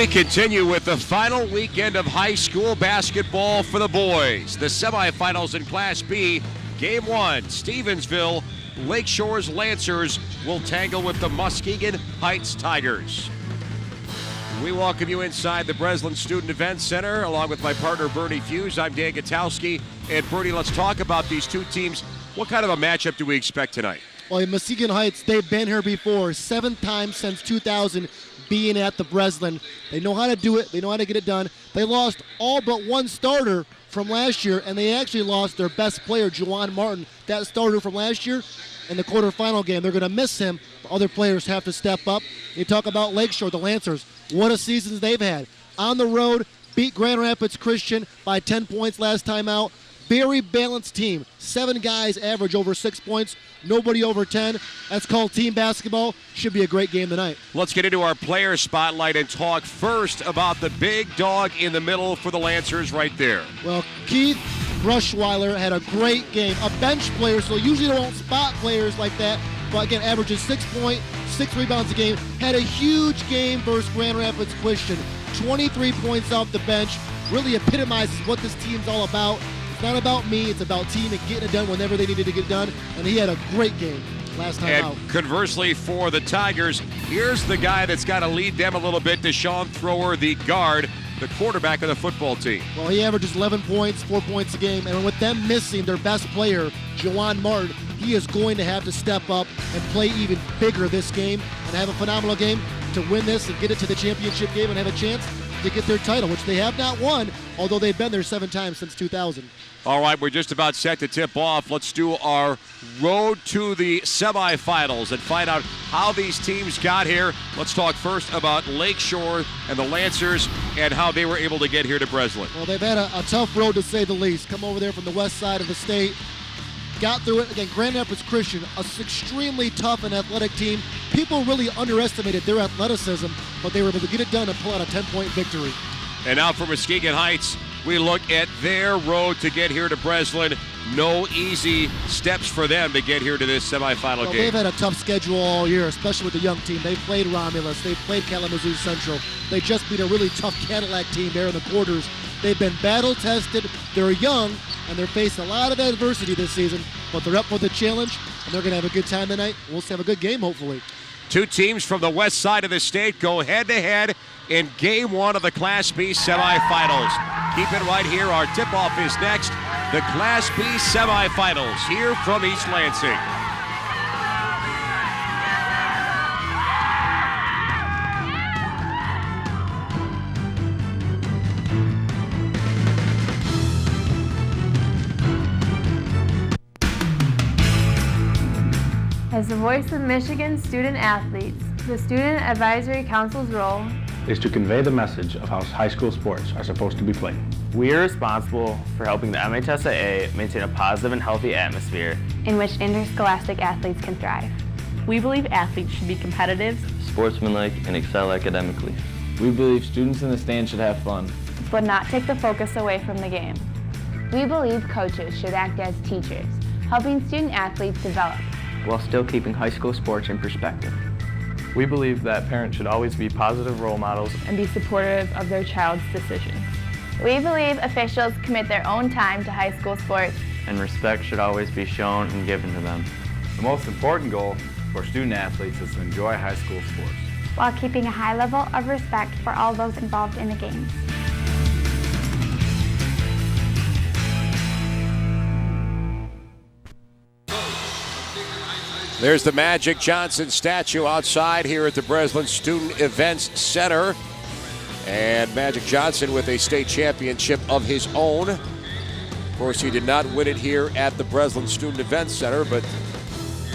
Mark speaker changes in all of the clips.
Speaker 1: We continue with the final weekend of high school basketball for the boys. The semifinals in Class B, Game 1, Stevensville Lakeshore's Lancers will tangle with the Muskegon Heights Tigers. We welcome you inside the Breslin Student Events Center, along with my partner Bernie Fuse. I'm Dan Gutowski. And Bernie, let's talk about these two teams. What kind of a matchup do we expect tonight?
Speaker 2: Well, in Muskegon Heights, they've been here before, 7 times since 2000 being at the Breslin. They know how to do it. They know how to get it done. They lost all but one starter from last year, and they actually lost their best player, Juwan Martin, that starter from last year, in the quarterfinal game. They're going to miss him. Other players have to step up. You talk about Lakeshore, the Lancers. What a season they've had. On the road, beat Grand Rapids Christian by 10 points last time out. Very balanced team. 7 guys average over 6 points. Nobody over 10. That's called team basketball. Should be a great game tonight.
Speaker 1: Let's get into our player spotlight and talk first about the big dog in the middle for the Lancers right there.
Speaker 2: Well, Keith Brushweiler had a great game. A bench player, so usually they don't spot players like that. But again, averages 6 points, 6 rebounds a game. Had a huge game versus Grand Rapids Christian. 23 points off the bench. Really epitomizes what this team's all about. It's not about me, it's about team and getting it done whenever they needed to get it done. And he had a great game last time out.
Speaker 1: And conversely for the Tigers, here's the guy that's got to lead them a little bit, Deshaun Thrower, the guard, the quarterback of the football team.
Speaker 2: Well, he averages 11 points, 4 points a game. And with them missing their best player, Juwan Martin, he is going to have to step up and play even bigger this game and have a phenomenal game to win this and get it to the championship game and have a chance to get their title, which they have not won, although they've been there 7 times since 2000.
Speaker 1: All right, we're just about set to tip off. Let's do our road to the semifinals and find out how these teams got here. Let's talk first about Lakeshore and the Lancers and how they were able to get here to Breslin.
Speaker 2: Well, they've had a tough road to say the least. Come over there from the west side of the state. Got through it. Again, Grand Rapids Christian, an extremely tough and athletic team. People really underestimated their athleticism, but they were able to get it done and pull out a 10-point victory.
Speaker 1: And now for Muskegon Heights, we look at their road to get here to Breslin. No easy steps for them to get here to this semifinal game.
Speaker 2: They've had a tough schedule all year, especially with the young team. They've played Romulus. They've played Kalamazoo Central. They just beat a really tough Cadillac team there in the quarters. They've been battle-tested. They're young, and they're facing a lot of adversity this season, but they're up for the challenge, and they're going to have a good time tonight. We'll have a good game, hopefully.
Speaker 1: Two teams from the west side of the state go head-to-head in Game 1 of the Class B semifinals. Keep it right here. Our tip-off is next. The Class B semifinals here from East Lansing.
Speaker 3: As the voice of Michigan student athletes, the Student Advisory Council's role
Speaker 4: is to convey the message of how high school sports are supposed to be played.
Speaker 5: We are responsible for helping the MHSAA maintain a positive and healthy atmosphere
Speaker 6: in which interscholastic athletes can thrive.
Speaker 7: We believe athletes should be competitive,
Speaker 8: sportsmanlike, and excel academically.
Speaker 9: We believe students in the stands should have fun,
Speaker 6: but not take the focus away from the game.
Speaker 10: We believe coaches should act as teachers, helping student athletes develop,
Speaker 11: while still keeping high school sports in perspective.
Speaker 12: We believe that parents should always be positive role models
Speaker 7: and be supportive of their child's decisions.
Speaker 13: We believe officials commit their own time to high school sports,
Speaker 14: and respect should always be shown and given to them.
Speaker 15: The most important goal for student athletes is to enjoy high school sports,
Speaker 16: while keeping a high level of respect for all those involved in the games.
Speaker 1: There's the Magic Johnson statue outside here at the Breslin Student Events Center. And Magic Johnson with a state championship of his own. Of course, he did not win it here at the Breslin Student Events Center, but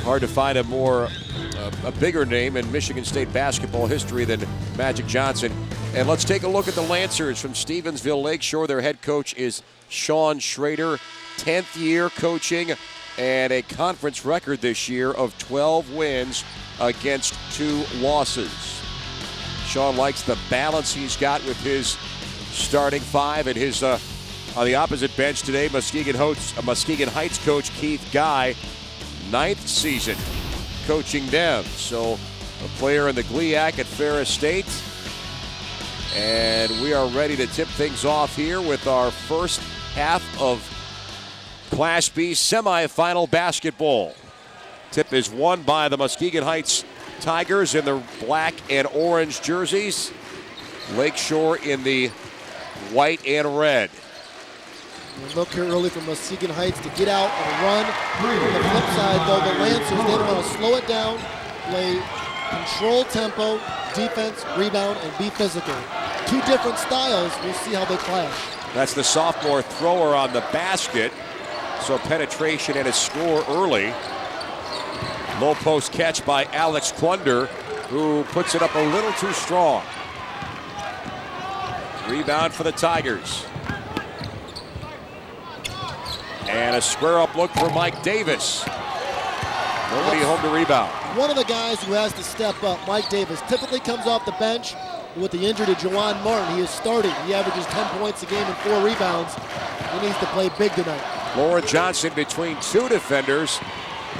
Speaker 1: hard to find a bigger name in Michigan State basketball history than Magic Johnson. And let's take a look at the Lancers from Stevensville Lakeshore. Their head coach is Sean Schrader, 10th year coaching, and a conference record this year of 12 wins against 2 losses. Sean likes the balance he's got with his starting 5 and his on the opposite bench today, Muskegon Heights coach Keith Guy, 9th season coaching them. So a player in the GLIAC at Ferris State, And we are ready to tip things off here with our first half of Class B semifinal basketball. Tip is won by the Muskegon Heights Tigers in the black and orange jerseys. Lakeshore in the white and red.
Speaker 2: And look here early from Muskegon Heights to get out and run. On the flip side, though, the Lancers, they want to slow it down, play control tempo, defense, rebound, and be physical. Two different styles. We'll see how they clash.
Speaker 1: That's the sophomore thrower on the basket. So penetration and a score early. Low post catch by Alex Klunder, who puts it up a little too strong. Rebound for the Tigers. And a square up look for Mike Davis. Nobody home to rebound.
Speaker 2: One of the guys who has to step up, Mike Davis, typically comes off the bench. With the injury to Juwan Martin, he is starting. He averages 10 points a game and 4 rebounds. He needs to play big tonight.
Speaker 1: Lauren Johnson between two defenders.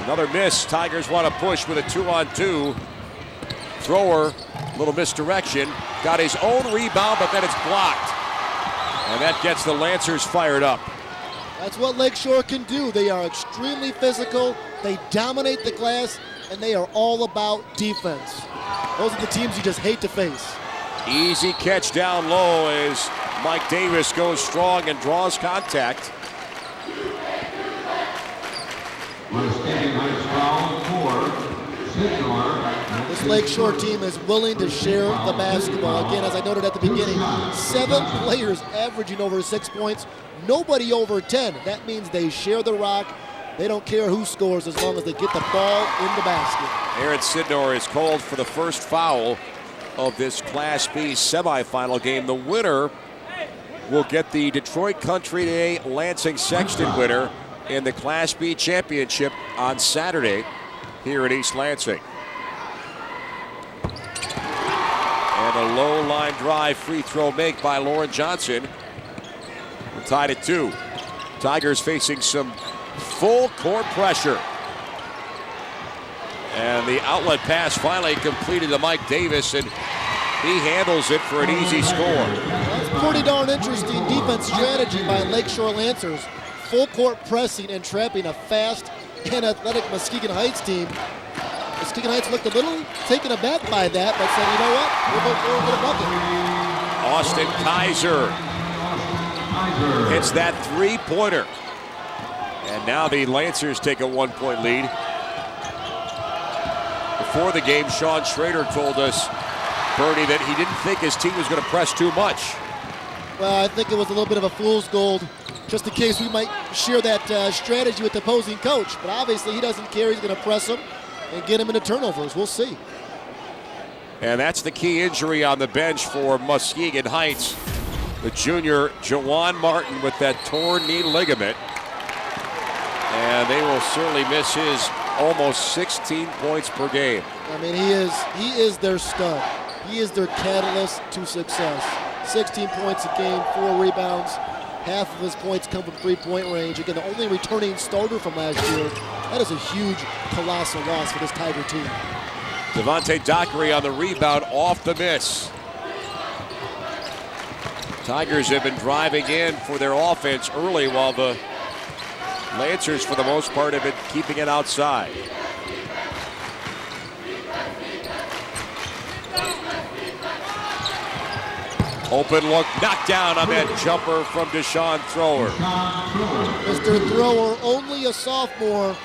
Speaker 1: Another miss. Tigers want to push with a 2-on-2. Thrower, little misdirection. Got his own rebound, but then it's blocked. And that gets the Lancers fired up.
Speaker 2: That's what Lakeshore can do. They are extremely physical. They dominate the glass, and they are all about defense. Those are the teams you just hate to face.
Speaker 1: Easy catch down low as Mike Davis goes strong and draws contact.
Speaker 2: This Lakeshore team is willing to share the basketball. Again, as I noted at the beginning, 7 players averaging over 6 points, nobody over 10. That means they share the rock. They don't care who scores as long as they get the ball in the basket.
Speaker 1: Aaron Sidnor is called for the first foul of this Class B semifinal game. The winner will get the Detroit Country Day Lansing Sexton winner in the Class B championship on Saturday here in East Lansing. And a low line drive free throw make by Lauren Johnson. We're tied at 2. Tigers facing some full court pressure. And the outlet pass finally completed to Mike Davis, and he handles it for an easy score.
Speaker 2: That's pretty darn interesting defense strategy by Lakeshore Lancers. Full court pressing and trapping a fast and athletic Muskegon Heights team. Muskegon Heights looked a little taken aback by that, but said, you know what, we'll go forward with a bucket.
Speaker 1: Austin Kaiser hits that three-pointer. And now the Lancers take a 1-point lead. Before the game, Sean Schrader told us, Bernie, that he didn't think his team was going to press too much.
Speaker 2: Well, I think it was a little bit of a fool's gold, just in case we might share that strategy with the opposing coach. But obviously he doesn't care. He's going to press him and get him into turnovers. We'll see.
Speaker 1: And that's the key injury on the bench for Muskegon Heights. The junior, Juwan Martin, with that torn knee ligament. And they will certainly miss his almost 16 points per game.
Speaker 2: I mean, he is their stud. He is their catalyst to success. 16 points a game, 4 rebounds. Half of his points come from three-point range. Again, the only returning starter from last year. That is a huge, colossal loss for this Tiger team.
Speaker 1: Devontae Dockery on the rebound off the miss. Tigers have been driving in for their offense early, while the Lancers, for the most part, have been keeping it outside. Open look, knocked down on that jumper from Deshaun Thrower.
Speaker 2: Mr. Thrower, only a sophomore.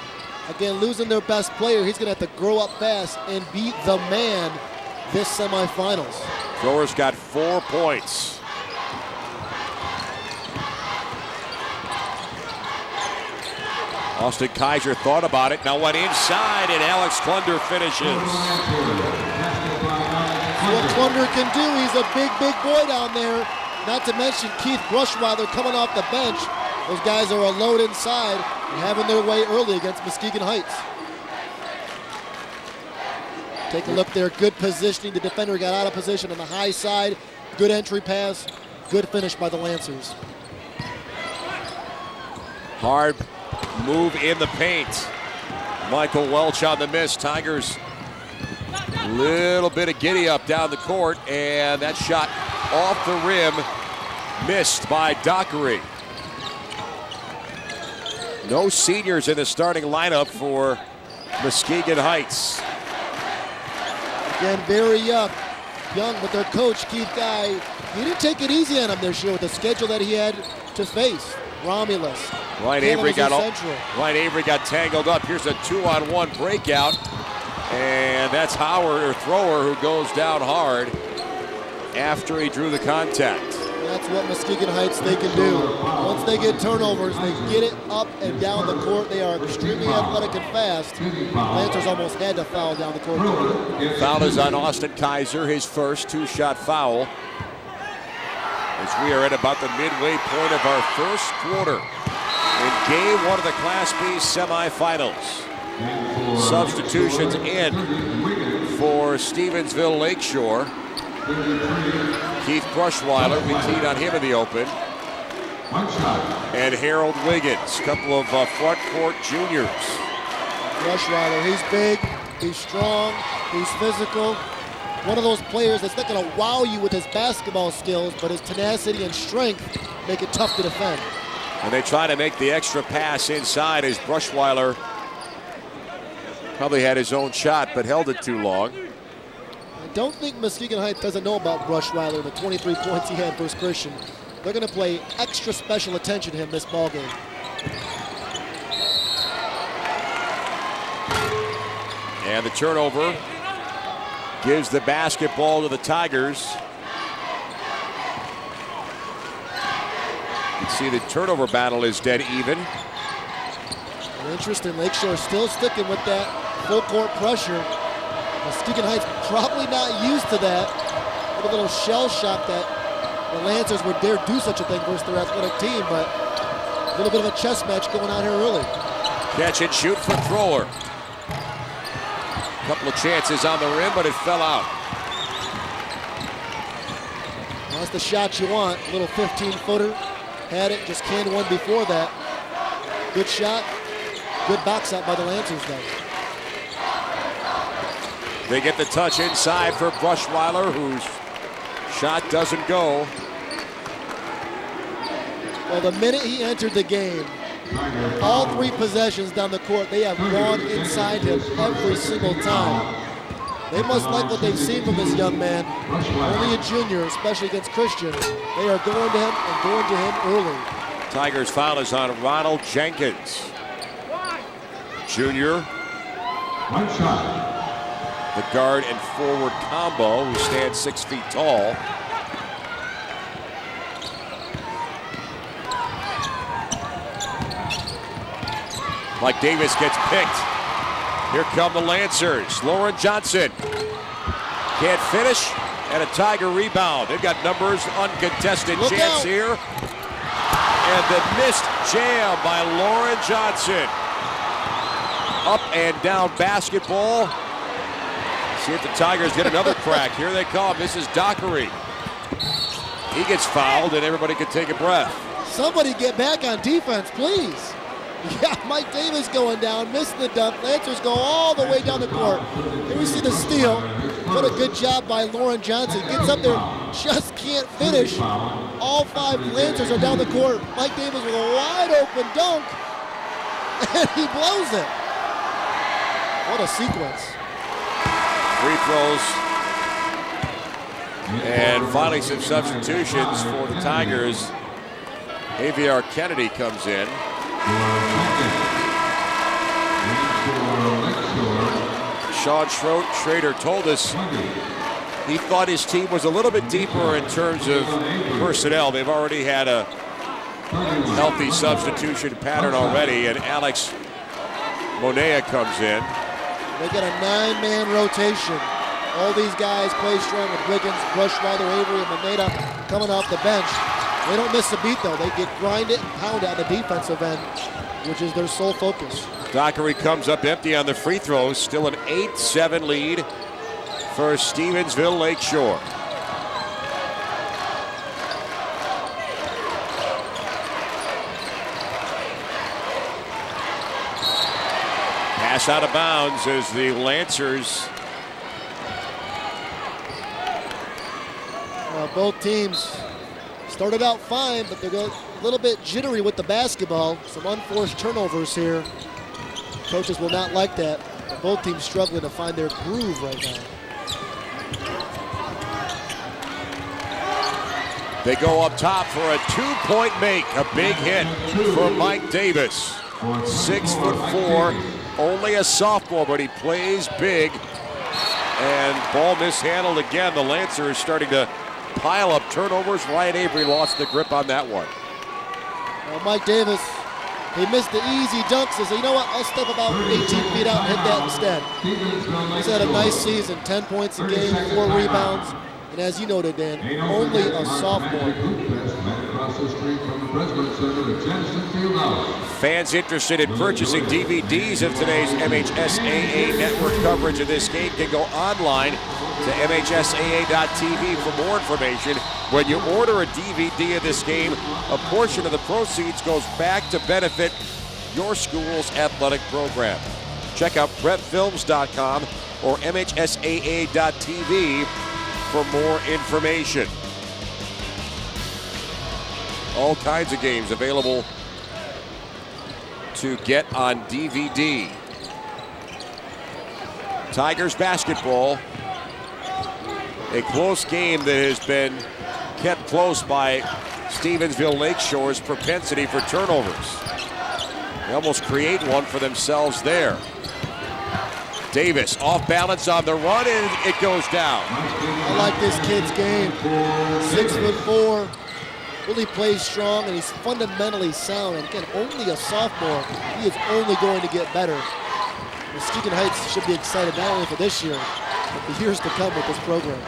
Speaker 2: Again, losing their best player. He's going to have to grow up fast and be the man this semifinals.
Speaker 1: Thrower's got 4 points. Austin Kaiser thought about it, now went inside, and Alex Klunder finishes.
Speaker 2: What Klunder can do, he's a big, big boy down there. Not to mention Keith Brushweiler coming off the bench. Those guys are alone inside and having their way early against Muskegon Heights. Take a look there, good positioning. The defender got out of position on the high side. Good entry pass, good finish by the Lancers.
Speaker 1: Hard move in the paint. Michael Welch on the miss. Tigers, little bit of giddy up down the court, and that shot off the rim, missed by Dockery. No seniors in the starting lineup for Muskegon Heights.
Speaker 2: Again, very young, but their coach, Keith Guy, he didn't take it easy on him this year with the schedule that he had to face. Romulus.
Speaker 1: Ryan Avery got tangled up. Here's a 2-on-1 breakout. And that's Howard, or Thrower, who goes down hard after he drew the contact.
Speaker 2: That's what Muskegon Heights they can do. Once they get turnovers, they get it up and down the court. They are extremely athletic and fast. Lancers almost had to foul down the court.
Speaker 1: Foul is on Austin Kaiser, his first 2-shot foul. As we are at about the midway point of our first quarter in game 1 of the Class B semifinals. Substitutions in for Stevensville Lakeshore. Keith Brushweiler, we keyed on him in the open. And Harold Wiggins, a couple of front court juniors.
Speaker 2: Brushweiler, he's big, he's strong, he's physical. One of those players that's not going to wow you with his basketball skills, but his tenacity and strength make it tough to defend.
Speaker 1: And they try to make the extra pass inside as Brushweiler probably had his own shot, but held it too long.
Speaker 2: I don't think Muskegon Heights doesn't know about Brushweiler, the 23 points he had versus Christian. They're going to play extra special attention to him this ball game.
Speaker 1: And the turnover gives the basketball to the Tigers. You can see the turnover battle is dead even.
Speaker 2: Interesting, Lakeshore still sticking with that full court pressure. Muskegon Heights probably not used to that. With a little shell shock that the Lancers would dare do such a thing versus their athletic team, but a little bit of a chess match going on here early.
Speaker 1: Catch and shoot for Thrower. Couple of chances on the rim, but it fell out.
Speaker 2: That's the shot you want. A little 15-footer. Had it, just canned one before that. Good shot. Good box out by the Lancers, though.
Speaker 1: They get the touch inside for Brushweiler, whose shot doesn't go.
Speaker 2: Well, the minute he entered the game, all 3 possessions down the court, they have gone inside him every single time. They must like what they've seen from this young man. Only a junior, especially against Christian. They are going to him and going to him early.
Speaker 1: Tigers foul is on Ronald Jenkins. Junior. The guard and forward combo, who stands 6 feet tall. Mike Davis gets picked. Here come the Lancers. Lauren Johnson can't finish, and a Tiger rebound. They've got numbers, uncontested
Speaker 2: Look
Speaker 1: chance
Speaker 2: out.
Speaker 1: here. And the missed jam by Lauren Johnson. Up and down basketball. See if the Tigers get another crack. Here they come. This is Dockery. He gets fouled, and everybody can take a breath.
Speaker 2: Somebody get back on defense, please. Yeah, Mike Davis going down, missed the dunk. Lancers go all the way down the court. Here we see the steal. What a good job by Lauren Johnson. Gets up there, just can't finish. All 5 Lancers are down the court. Mike Davis with a wide open dunk, and he blows it. What a sequence.
Speaker 1: Free throws. And finally some substitutions for the Tigers. Aviar Kennedy comes in. Sean Schrader told us he thought his team was a little bit deeper in terms of personnel. They've already had a healthy substitution pattern already, and Alex Monea comes in.
Speaker 2: They get a 9-man rotation. All these guys play strong with Wiggins, Brushweiler, Avery, and Moneda coming off the bench. They don't miss a beat, though. They get grinded and pounded on the defensive end, which is their sole focus.
Speaker 1: Dockery comes up empty on the free throws. Still an 8-7 lead for Stevensville Lakeshore. Pass out of bounds as the Lancers.
Speaker 2: Both teams started out fine, but they're a little bit jittery with the basketball. Some unforced turnovers here. Coaches will not like that. But both teams struggling to find their groove right now.
Speaker 1: They go up top for a two-point make. A big hit for Mike Davis. 6'4", only a sophomore, but he plays big. And ball mishandled again. The Lancers starting to pile up turnovers. Ryan Avery lost the grip on that one.
Speaker 2: Well, Mike Davis, he missed the easy dunks and said, you know what, I'll step about 18 feet out and hit that instead. He's had a nice season, 10 points a game, 4 rebounds. And as you noted, Dan, only a sophomore.
Speaker 1: Fans interested in purchasing DVDs of today's MHSAA network coverage of this game can go online to MHSAA.tv for more information. When you order a DVD of this game, a portion of the proceeds goes back to benefit your school's athletic program. Check out prepfilms.com or MHSAA.tv for more information. All kinds of games available to get on DVD. Tigers basketball, a close game that has been kept close by Stevensville Lakeshore's propensity for turnovers. They almost create one for themselves there. Davis off balance on the run, and it goes down.
Speaker 2: I like this kid's game. 6'4", really plays strong, and he's fundamentally sound. And again, only a sophomore. He is only going to get better. Muskegon Heights should be excited not only for this year, but the years to come with this program.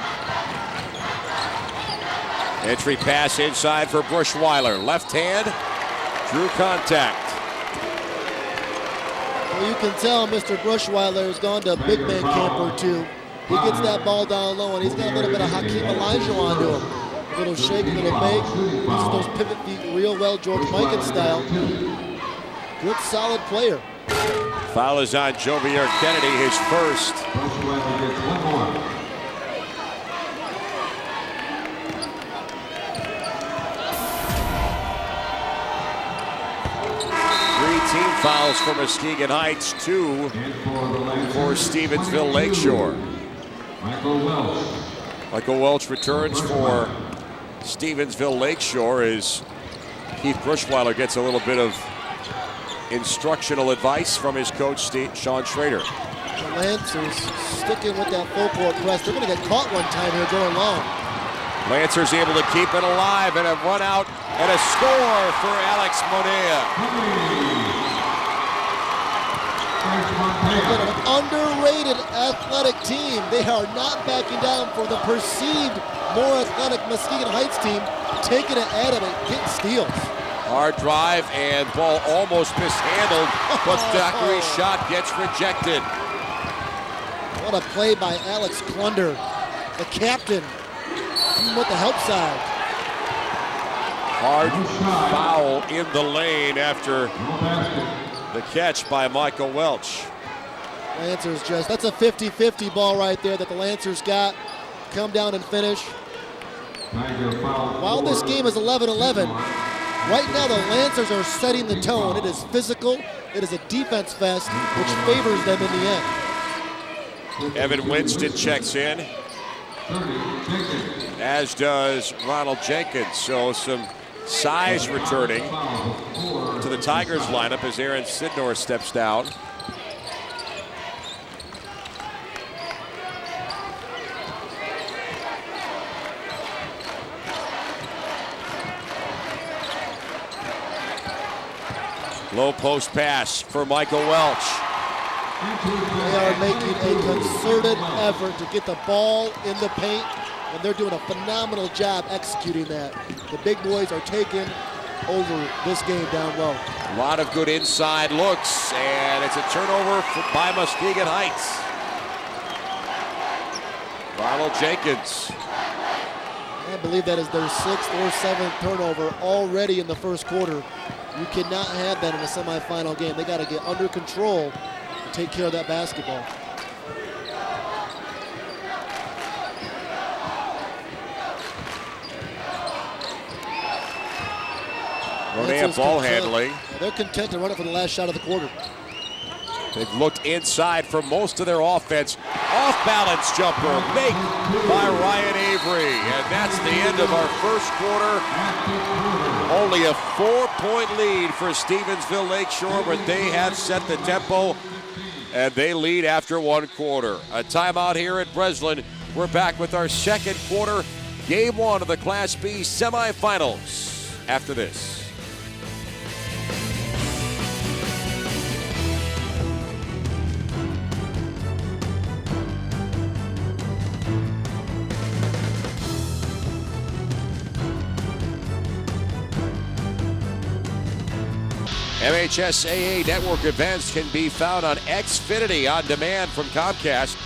Speaker 1: Entry pass inside for Brushweiler. Left hand, drew contact.
Speaker 2: Well, you can tell Mr. Brushweiler has gone to a big man camp or two. He gets that ball down low, and he's got a little bit of Hakeem Olajuwon to him. A little shake, a little bake. Uses those pivot feet real well, George Mikan style. Good, solid player.
Speaker 1: Foul is on Jovier Kennedy, his first. Team fouls for Muskegon Heights, 2 for Stevensville Lakeshore. Michael Welch returns for Stevensville Lakeshore as Keith Brushweiler gets a little bit of instructional advice from his coach, Sean Schrader.
Speaker 2: The Lancers sticking with that full court press. They're going to get caught one time here going long.
Speaker 1: Lancers able to keep it alive and a run out and a score for Alex Monea.
Speaker 2: An underrated athletic team. They are not backing down for the perceived more athletic Muskegon Heights team, taking it at him and getting steals.
Speaker 1: Hard drive and ball almost mishandled, but Dockery's shot gets rejected.
Speaker 2: What a play by Alex Klunder, the captain. With the help side.
Speaker 1: Hard foul in the lane after the catch by Michael Welch.
Speaker 2: Lancers that's a 50-50 ball right there that the Lancers got. Come down and finish. While this game is 11-11, right now the Lancers are setting the tone. It is physical. It is a defense fest, which favors them in the end.
Speaker 1: Evan Winston checks in, as does Ronald Jenkins. So some size returning to the Tigers lineup as Aaron Sidnor steps down. Low post pass for Michael Welch.
Speaker 2: They are making a concerted effort to get the ball in the paint, and they're doing a phenomenal job executing that. The big boys are taking over this game down low.
Speaker 1: A lot of good inside looks, and it's a turnover by Muskegon Heights. Ronald Jenkins.
Speaker 2: I believe that is their 6th or 7th turnover already in the first quarter. You cannot have that in a semifinal game. They got to get under control and take care of that basketball.
Speaker 1: Well, they have ball handling.
Speaker 2: They're content to run it for the last shot of the quarter.
Speaker 1: They've looked inside for most of their offense. Off-balance jumper, make by Ryan Avery. And that's the end of our first quarter. Only a 4-point lead for Stevensville Lakeshore, but they have set the tempo, and they lead after 1 quarter. A timeout here at Breslin. We're back with our second quarter, game 1 of the Class B semifinals after this. MHSAA network events can be found on Xfinity on demand from Comcast.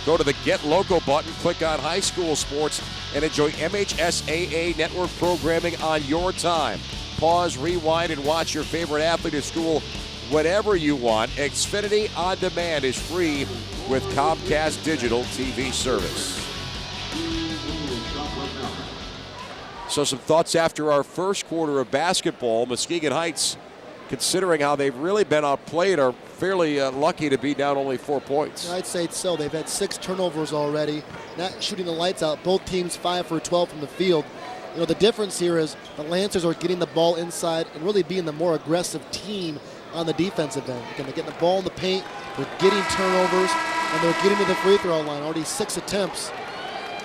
Speaker 1: Go to the Get Local button, click on high school sports, and enjoy MHSAA network programming on your time. Pause, rewind, and watch your favorite athlete at school whenever you want. Xfinity on demand is free with Comcast digital TV service. So some thoughts after our first quarter of basketball. Muskegon Heights, considering how they've really been outplayed, are fairly lucky to be down only 4 points.
Speaker 2: I'd say so. They've had 6 turnovers already, not shooting the lights out. Both teams 5 for 12 from the field. You know, the difference here is the Lancers are getting the ball inside and really being the more aggressive team on the defensive end. Again, they're getting the ball in the paint, they're getting turnovers, and they're getting to the free throw line. Already 6 attempts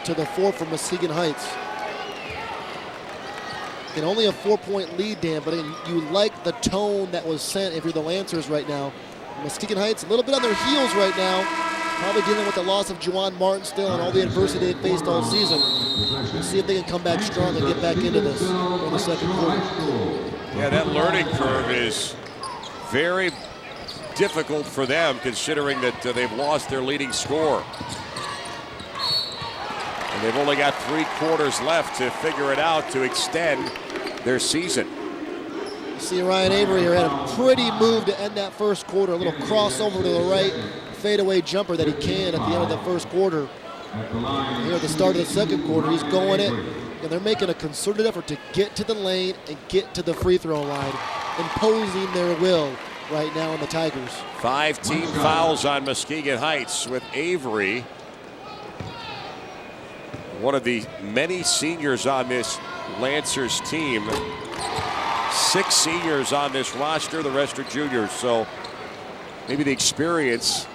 Speaker 2: to the 4 from Muskegon Heights. And only a 4-point lead, Dan, but you like the tone that was sent if you're the Lancers right now. Muskegon Heights a little bit on their heels right now, probably dealing with the loss of Juwan Martin still and all the adversity they faced all season. We'll see if they can come back strong and get back into this in the second quarter.
Speaker 1: Yeah, that learning curve is very difficult for them, considering that they've lost their leading scorer. And they've only got 3 quarters left to figure it out to extend their season.
Speaker 2: See Ryan Avery here had a pretty move to end that first quarter. A little crossover to the right, fadeaway jumper that he can at the end of the first quarter. Here at the start of the second quarter, he's going it, and they're making a concerted effort to get to the lane and get to the free throw line, imposing their will right now on the Tigers.
Speaker 1: 5 team fouls on Muskegon Heights, with Avery, one of the many seniors on this Lancers team. 6 seniors on this roster, the rest are juniors, so maybe the experience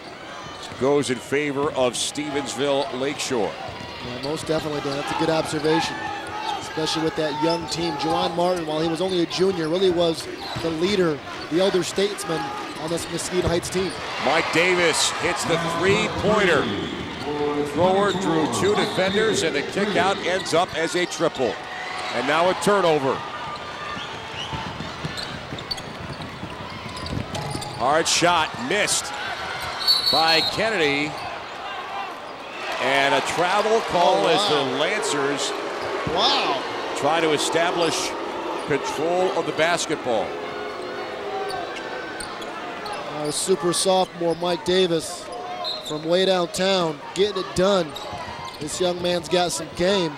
Speaker 1: goes in favor of Stevensville Lakeshore.
Speaker 2: Yeah, most definitely, Dan. That's a good observation, especially with that young team. Juwan Martin, while he was only a junior, really was the leader, the elder statesman on this Muskegon Heights team.
Speaker 1: Mike Davis hits the 3-pointer. Thrower drew 2 defenders, and the kick out ends up as a triple. And now a turnover. Hard shot missed by Kennedy. And a travel call as the Lancers try to establish control of the basketball.
Speaker 2: Super sophomore Mike Davis from way downtown, getting it done. This young man's got some game.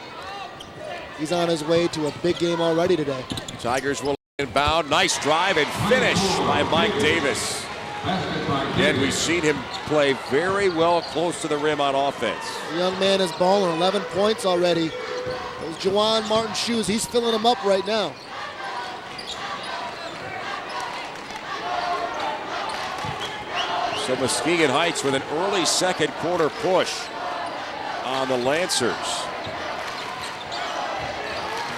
Speaker 2: He's on his way to a big game already today.
Speaker 1: Tigers will inbound. Nice drive and finish by Mike Davis. Again, we've seen him play very well close to the rim on offense.
Speaker 2: The young man is balling, 11 points already. Those Juwan Martin shoes, he's filling them up right now.
Speaker 1: So Muskegon Heights with an early second quarter push on the Lancers.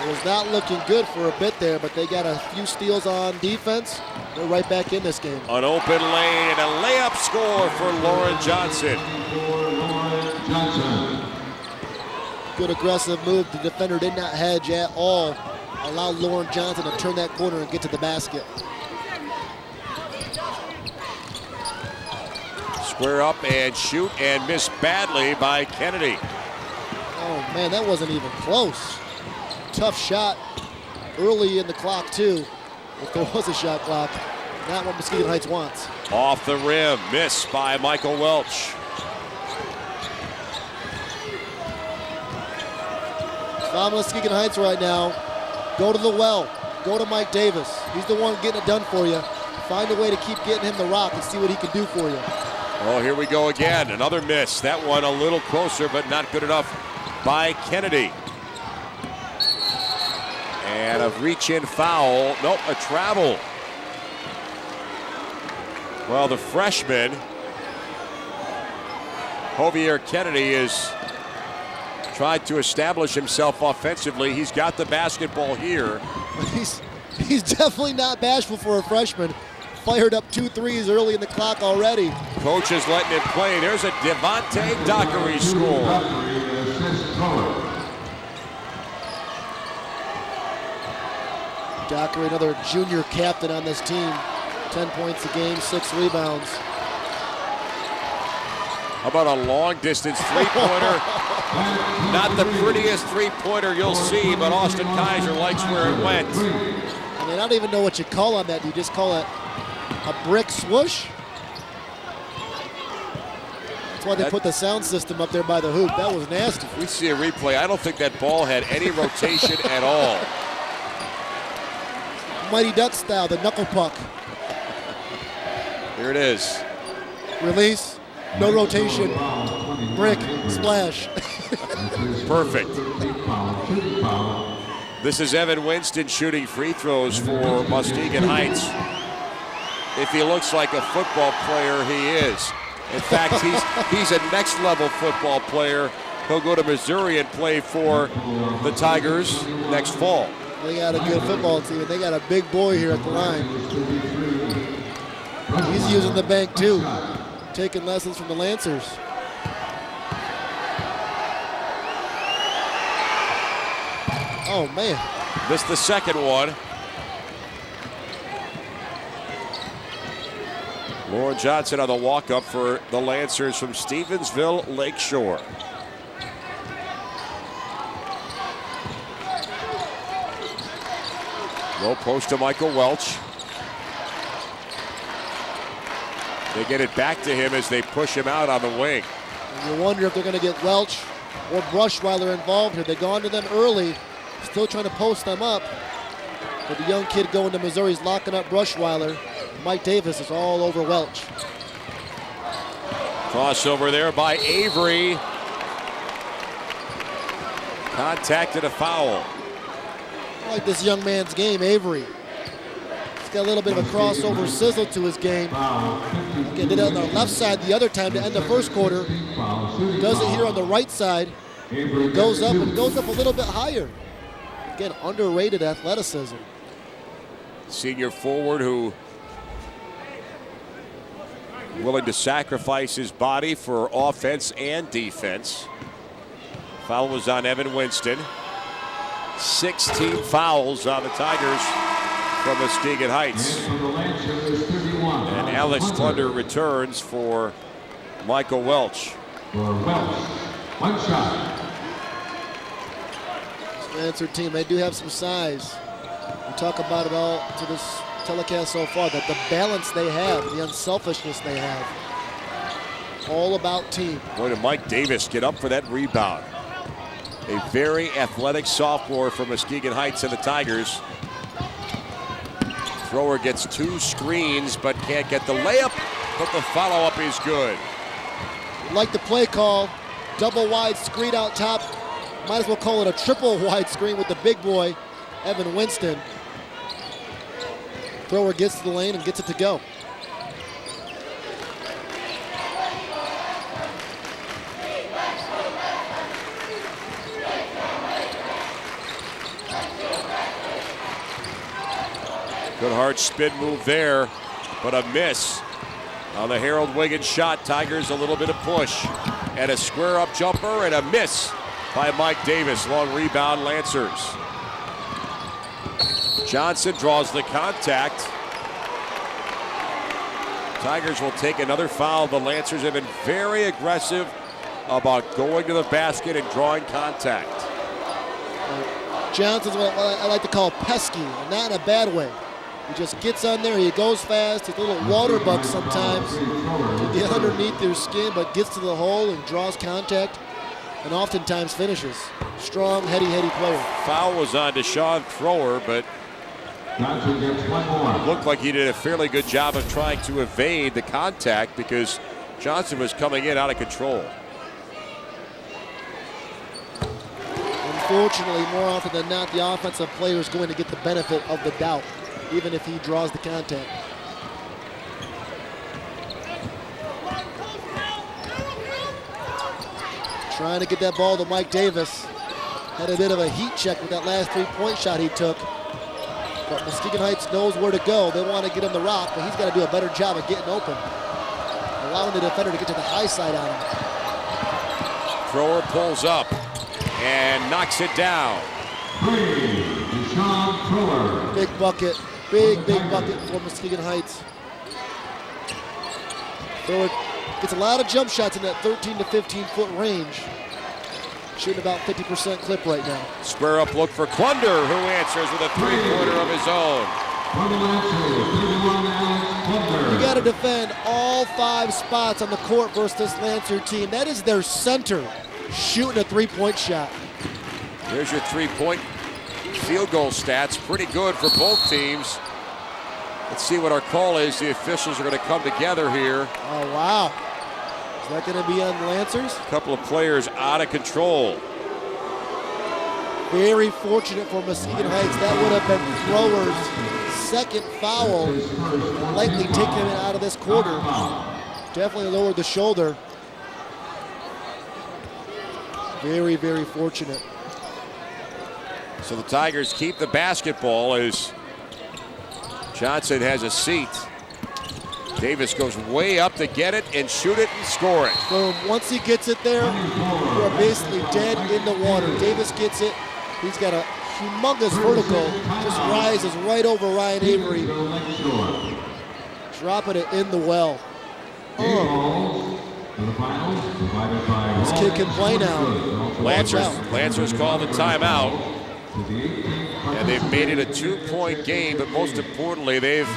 Speaker 2: It was not looking good for a bit there, but they got a few steals on defense. They're right back in this game.
Speaker 1: An open lane and a layup score for Lauren Johnson.
Speaker 2: Good aggressive move. The defender did not hedge at all. Allowed Lauren Johnson to turn that corner and get to the basket.
Speaker 1: Square up and shoot, and missed badly by Kennedy.
Speaker 2: Oh man, that wasn't even close. Tough shot early in the clock too, if there was a shot clock. Not what Muskegon Heights wants.
Speaker 1: Off the rim, miss by Michael Welch.
Speaker 2: If I'm Muskegon Heights right now, go to the well. go to Mike Davis. He's the one getting it done for you. Find a way to keep getting him the rock and see what he can do for you.
Speaker 1: Oh, here we go again. Another miss. That one a little closer, but not good enough by Kennedy. And a reach-in foul. Nope, a travel. Well, the freshman, Javier Kennedy, is tried to establish himself offensively. He's got the basketball here.
Speaker 2: He's definitely not bashful for a freshman. Fired up 2 threes early in the clock already.
Speaker 1: Coach is letting him play. There's a Devontae Dockery score.
Speaker 2: Dockery, another junior captain on this team. 10 points a game, 6 rebounds.
Speaker 1: How about a long-distance three-pointer? Not the prettiest three-pointer you'll see, but Austin Kaiser likes where it went.
Speaker 2: I mean, I don't even know what you call on that. You just call it a brick swoosh? That's why they put the sound system up there by the hoop. That was nasty.
Speaker 1: We see a replay. I don't think that ball had any rotation at all.
Speaker 2: Mighty Duck style, the knuckle puck.
Speaker 1: Here it is.
Speaker 2: Release, no rotation, brick, splash.
Speaker 1: Perfect. This is Evan Winston shooting free throws for Muskegon Heights. If he looks like a football player, he is. In fact, he's a next level football player. He'll go to Missouri and play for the Tigers next fall.
Speaker 2: They got a good football team. They got a big boy here at the line. He's using the bank too, taking lessons from the Lancers. Oh man.
Speaker 1: Missed the second one. Lauren Johnson on the walk-up for the Lancers from Stevensville Lakeshore. Low post to Michael Welch. They get it back to him as they push him out on the wing.
Speaker 2: And you wonder if they're going to get Welch or Brushweiler involved here. They've gone to them early, still trying to post them up. But the young kid going to Missouri is locking up Brushweiler. Mike Davis is all over Welch.
Speaker 1: Crossover there by Avery. Contact and a foul.
Speaker 2: I like this young man's game, Avery. He's got a little bit of a crossover sizzle to his game. He did it on the left side the other time to end the first quarter. Does it here on the right side. Goes up and goes up a little bit higher. Again, underrated athleticism.
Speaker 1: Senior forward who willing to sacrifice his body for offense and defense. Foul was on Evan Winston. 16 fouls on the Tigers from Muskegon Heights. And Alex Thunder returns for Michael Welch.
Speaker 2: One shot. This Lancer team, they do have some size. We talk about it all to this telecast so far, that the balance they have, the unselfishness they have. All about team.
Speaker 1: Boy, did Mike Davis get up for that rebound. A very athletic sophomore from Muskegon Heights and the Tigers. Thrower gets 2 screens but can't get the layup, but the follow-up is good.
Speaker 2: Like the play call, double wide screen out top. Might as well call it a triple wide screen with the big boy, Evan Winston. Thrower gets to the lane and gets it to go.
Speaker 1: Good hard spin move there, but a miss on the Harold Wiggins shot. Tigers a little bit of push and a square up jumper and a miss by Mike Davis. Long rebound, Lancers. Johnson draws the contact. Tigers will take another foul. The Lancers have been very aggressive about going to the basket and drawing contact.
Speaker 2: Johnson's what I like to call pesky, and not in a bad way. He just gets on there, he goes fast, he's a little water bug sometimes to get underneath their skin, but gets to the hole and draws contact and oftentimes finishes. Strong, heady player.
Speaker 1: Foul was on Deshaun Thrower, but It looked like he did a fairly good job of trying to evade the contact because Johnson was coming in out of control.
Speaker 2: Unfortunately, more often than not, the offensive player is going to get the benefit of the doubt, even if he draws the contact. Trying to get that ball to Mike Davis. Had a bit of a heat check with that last three-point shot he took. But Muskegon Heights knows where to go. They want to get him the rock, but he's got to do a better job of getting open. Allowing the defender to get to the high side on him.
Speaker 1: Thrower pulls up and knocks it down.
Speaker 2: Big bucket. Big bucket for Muskegon Heights. Thrower gets a lot of jump shots in that 13 to 15-foot range. Shooting about 50% clip right now.
Speaker 1: Square up look for Klunder, who answers with a three-pointer of his own.
Speaker 2: You got to defend all 5 spots on the court versus this Lancer team. That is their center shooting a three-point shot.
Speaker 1: Here's your three-point field goal stats. Pretty good for both teams. Let's see what our call is. The officials are going to come together here.
Speaker 2: Oh, wow. Is that going to be on Lancers?
Speaker 1: A couple of players out of control.
Speaker 2: Very fortunate for Muskegon Heights. That would have been Thrower's second foul. Likely taking him out of this quarter. Definitely lowered the shoulder. Very, very fortunate.
Speaker 1: So the Tigers keep the basketball as Johnson has a seat. Davis goes way up to get it and shoot it and score it.
Speaker 2: Boom. Once he gets it there, you are basically dead in the water. Davis gets it. He's got a humongous vertical. Just rises right over Ryan Avery. Dropping it in the well. This kid can play now.
Speaker 1: Lancers call the timeout. And they've made it a 2-point game, but most importantly, they've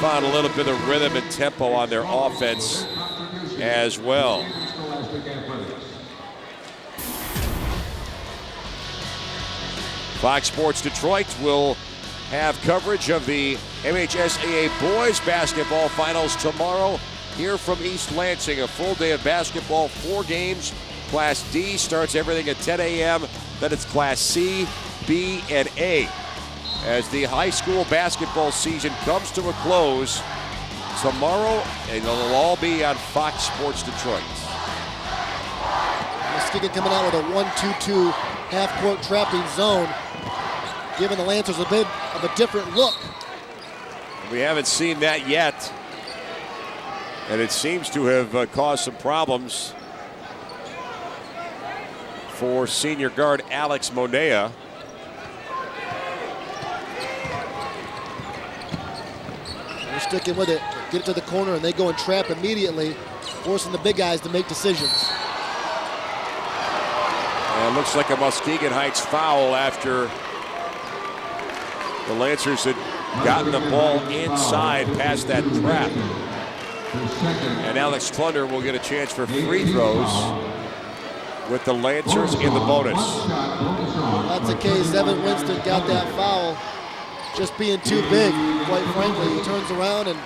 Speaker 1: found a little bit of rhythm and tempo on their offense as well. Fox Sports Detroit will have coverage of the MHSAA Boys Basketball Finals tomorrow here from East Lansing. A full day of basketball, 4 games. Class D starts everything at 10 a.m. Then it's Class C, B, and A. As the high school basketball season comes to a close tomorrow, and it'll all be on Fox Sports Detroit.
Speaker 2: Muskegon coming out with a 1-2-2 half-court trapping zone, giving the Lancers a bit of a different look.
Speaker 1: We haven't seen that yet, and it seems to have caused some problems for senior guard Alex Monea.
Speaker 2: They're sticking with it. Get it to the corner, and they go and trap immediately, forcing the big guys to make decisions.
Speaker 1: And it looks like a Muskegon Heights foul after the Lancers had gotten the ball inside past that trap. And Alex Klunder will get a chance for free throws with the Lancers in the bonus.
Speaker 2: That's the case. Evan Winston got that foul, just being too big, quite frankly. He turns around and,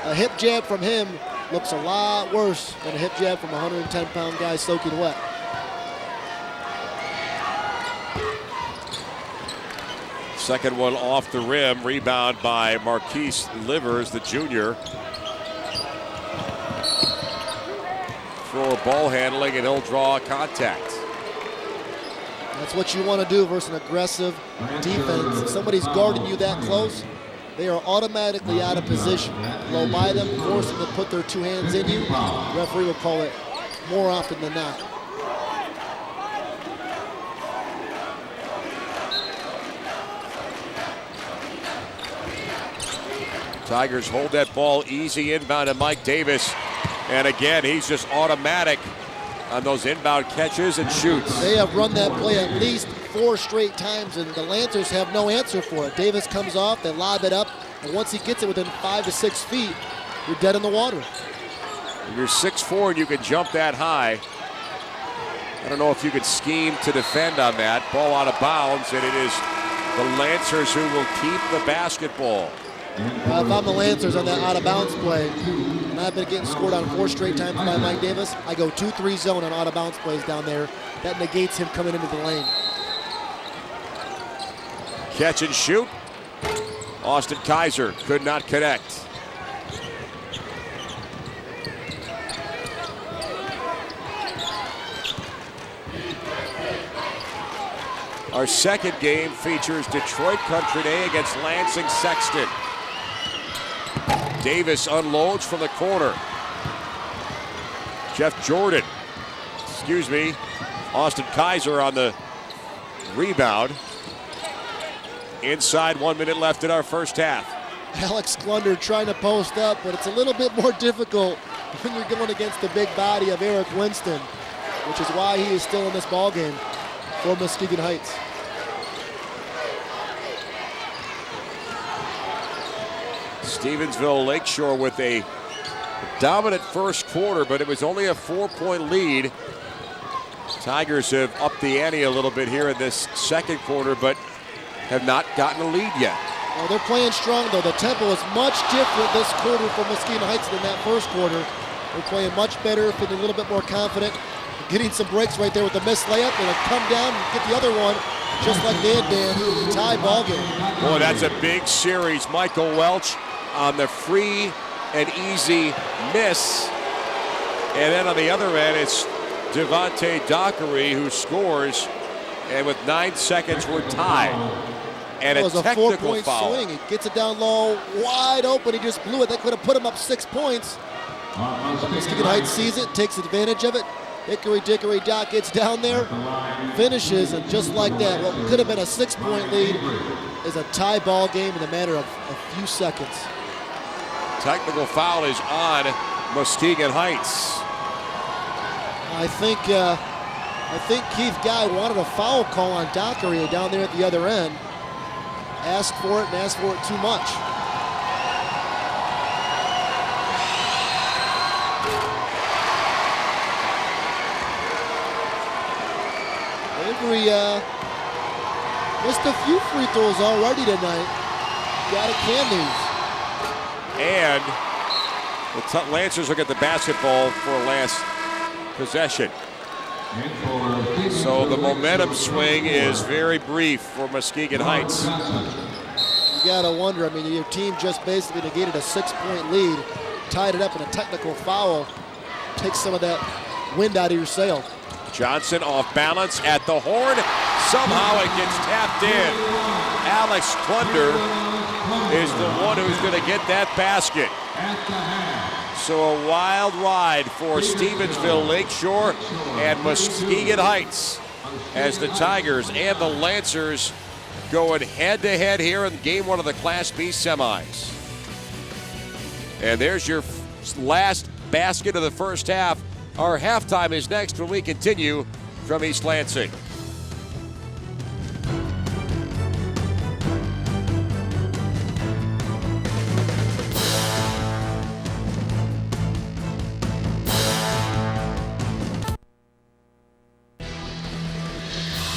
Speaker 2: a hip jab from him looks a lot worse than a hip jab from a 110-pound guy soaking wet.
Speaker 1: Second one off the rim, rebound by Marquise Livers, the junior. For ball handling, and he'll draw contact.
Speaker 2: That's what you want to do versus an aggressive defense. If somebody's guarding you that close, they are automatically out of position. Blow by them, force them to put their 2 hands in you. The referee will call it more often than not.
Speaker 1: Tigers hold that ball easy inbound to Mike Davis. And again, he's just automatic on those inbound catches and shoots.
Speaker 2: They have run that play at least 4 straight times, and the Lancers have no answer for it. Davis comes off, they lob it up, and once he gets it within 5 to 6 feet, you're dead in the water.
Speaker 1: You're 6'4" and you can jump that high. I don't know if you could scheme to defend on that. Ball out of bounds, and it is The Lancers who will keep the basketball.
Speaker 2: If I'm the Lancers on that out-of-bounds play, and I've been getting scored on 4 straight times by Mike Davis, I go 2-3 zone on out-of-bounds plays down there. That negates him coming into the lane.
Speaker 1: Catch and shoot. Austin Kaiser could not connect. Our second game features Detroit Country Day against Lansing Sexton. Davis unloads from the corner. Austin Kaiser on the rebound. Inside, 1 minute left in our first half.
Speaker 2: Alex Klunder trying to post up, but it's a little bit more difficult when you're going against the big body of Eric Winston, which is why he is still in this ball game for Muskegon Heights.
Speaker 1: Stevensville Lakeshore with a dominant first quarter, but it was only a 4-point lead. Tigers have upped the ante a little bit here in this second quarter, but have not gotten a lead yet.
Speaker 2: Well, they're playing strong, though. The tempo is much different this quarter for Muskegon Heights than that first quarter. They're playing much better, feeling a little bit more confident, getting some breaks right there with the missed layup, and come down and get the other one, just like they did, tie ball game.
Speaker 1: Boy, that's a big series. Michael Welch on the free and easy miss. And then on the other end, it's Devontae Dockery who scores. And with 9 seconds, we're tied. And
Speaker 2: it was a
Speaker 1: technical
Speaker 2: 4-point
Speaker 1: foul.
Speaker 2: swing. He gets it down low, wide open. He just blew it. That could have put him up 6 points. Muskegon Heights sees it, takes advantage of it. Hickory Doc gets down there, finishes, and just like that, what could have been a 6-point lead is a tie ball game in a matter of a few seconds.
Speaker 1: Technical foul is on Muskegon Heights.
Speaker 2: I think Keith Guy wanted a foul call on Dockery down there at the other end. Asked for it and asked for it too much. Avery missed a few free throws already tonight. Got to can these.
Speaker 1: And the Lancers will get the basketball for last possession. So the momentum swing is very brief for Muskegon Heights.
Speaker 2: You got to wonder, I mean, your team just basically negated a 6-point lead, tied it up in a technical foul, takes some of that wind out of your sail.
Speaker 1: Johnson off balance at the horn. Somehow it gets tapped in. Alex Klunder is the one who's going to get that basket. So a wild ride for Stevensville Lakeshore and Muskegon Heights as the Tigers and the Lancers going head-to-head here in game 1 of the Class B semis. And there's your last basket of the first half. Our halftime is next when we continue from East Lansing.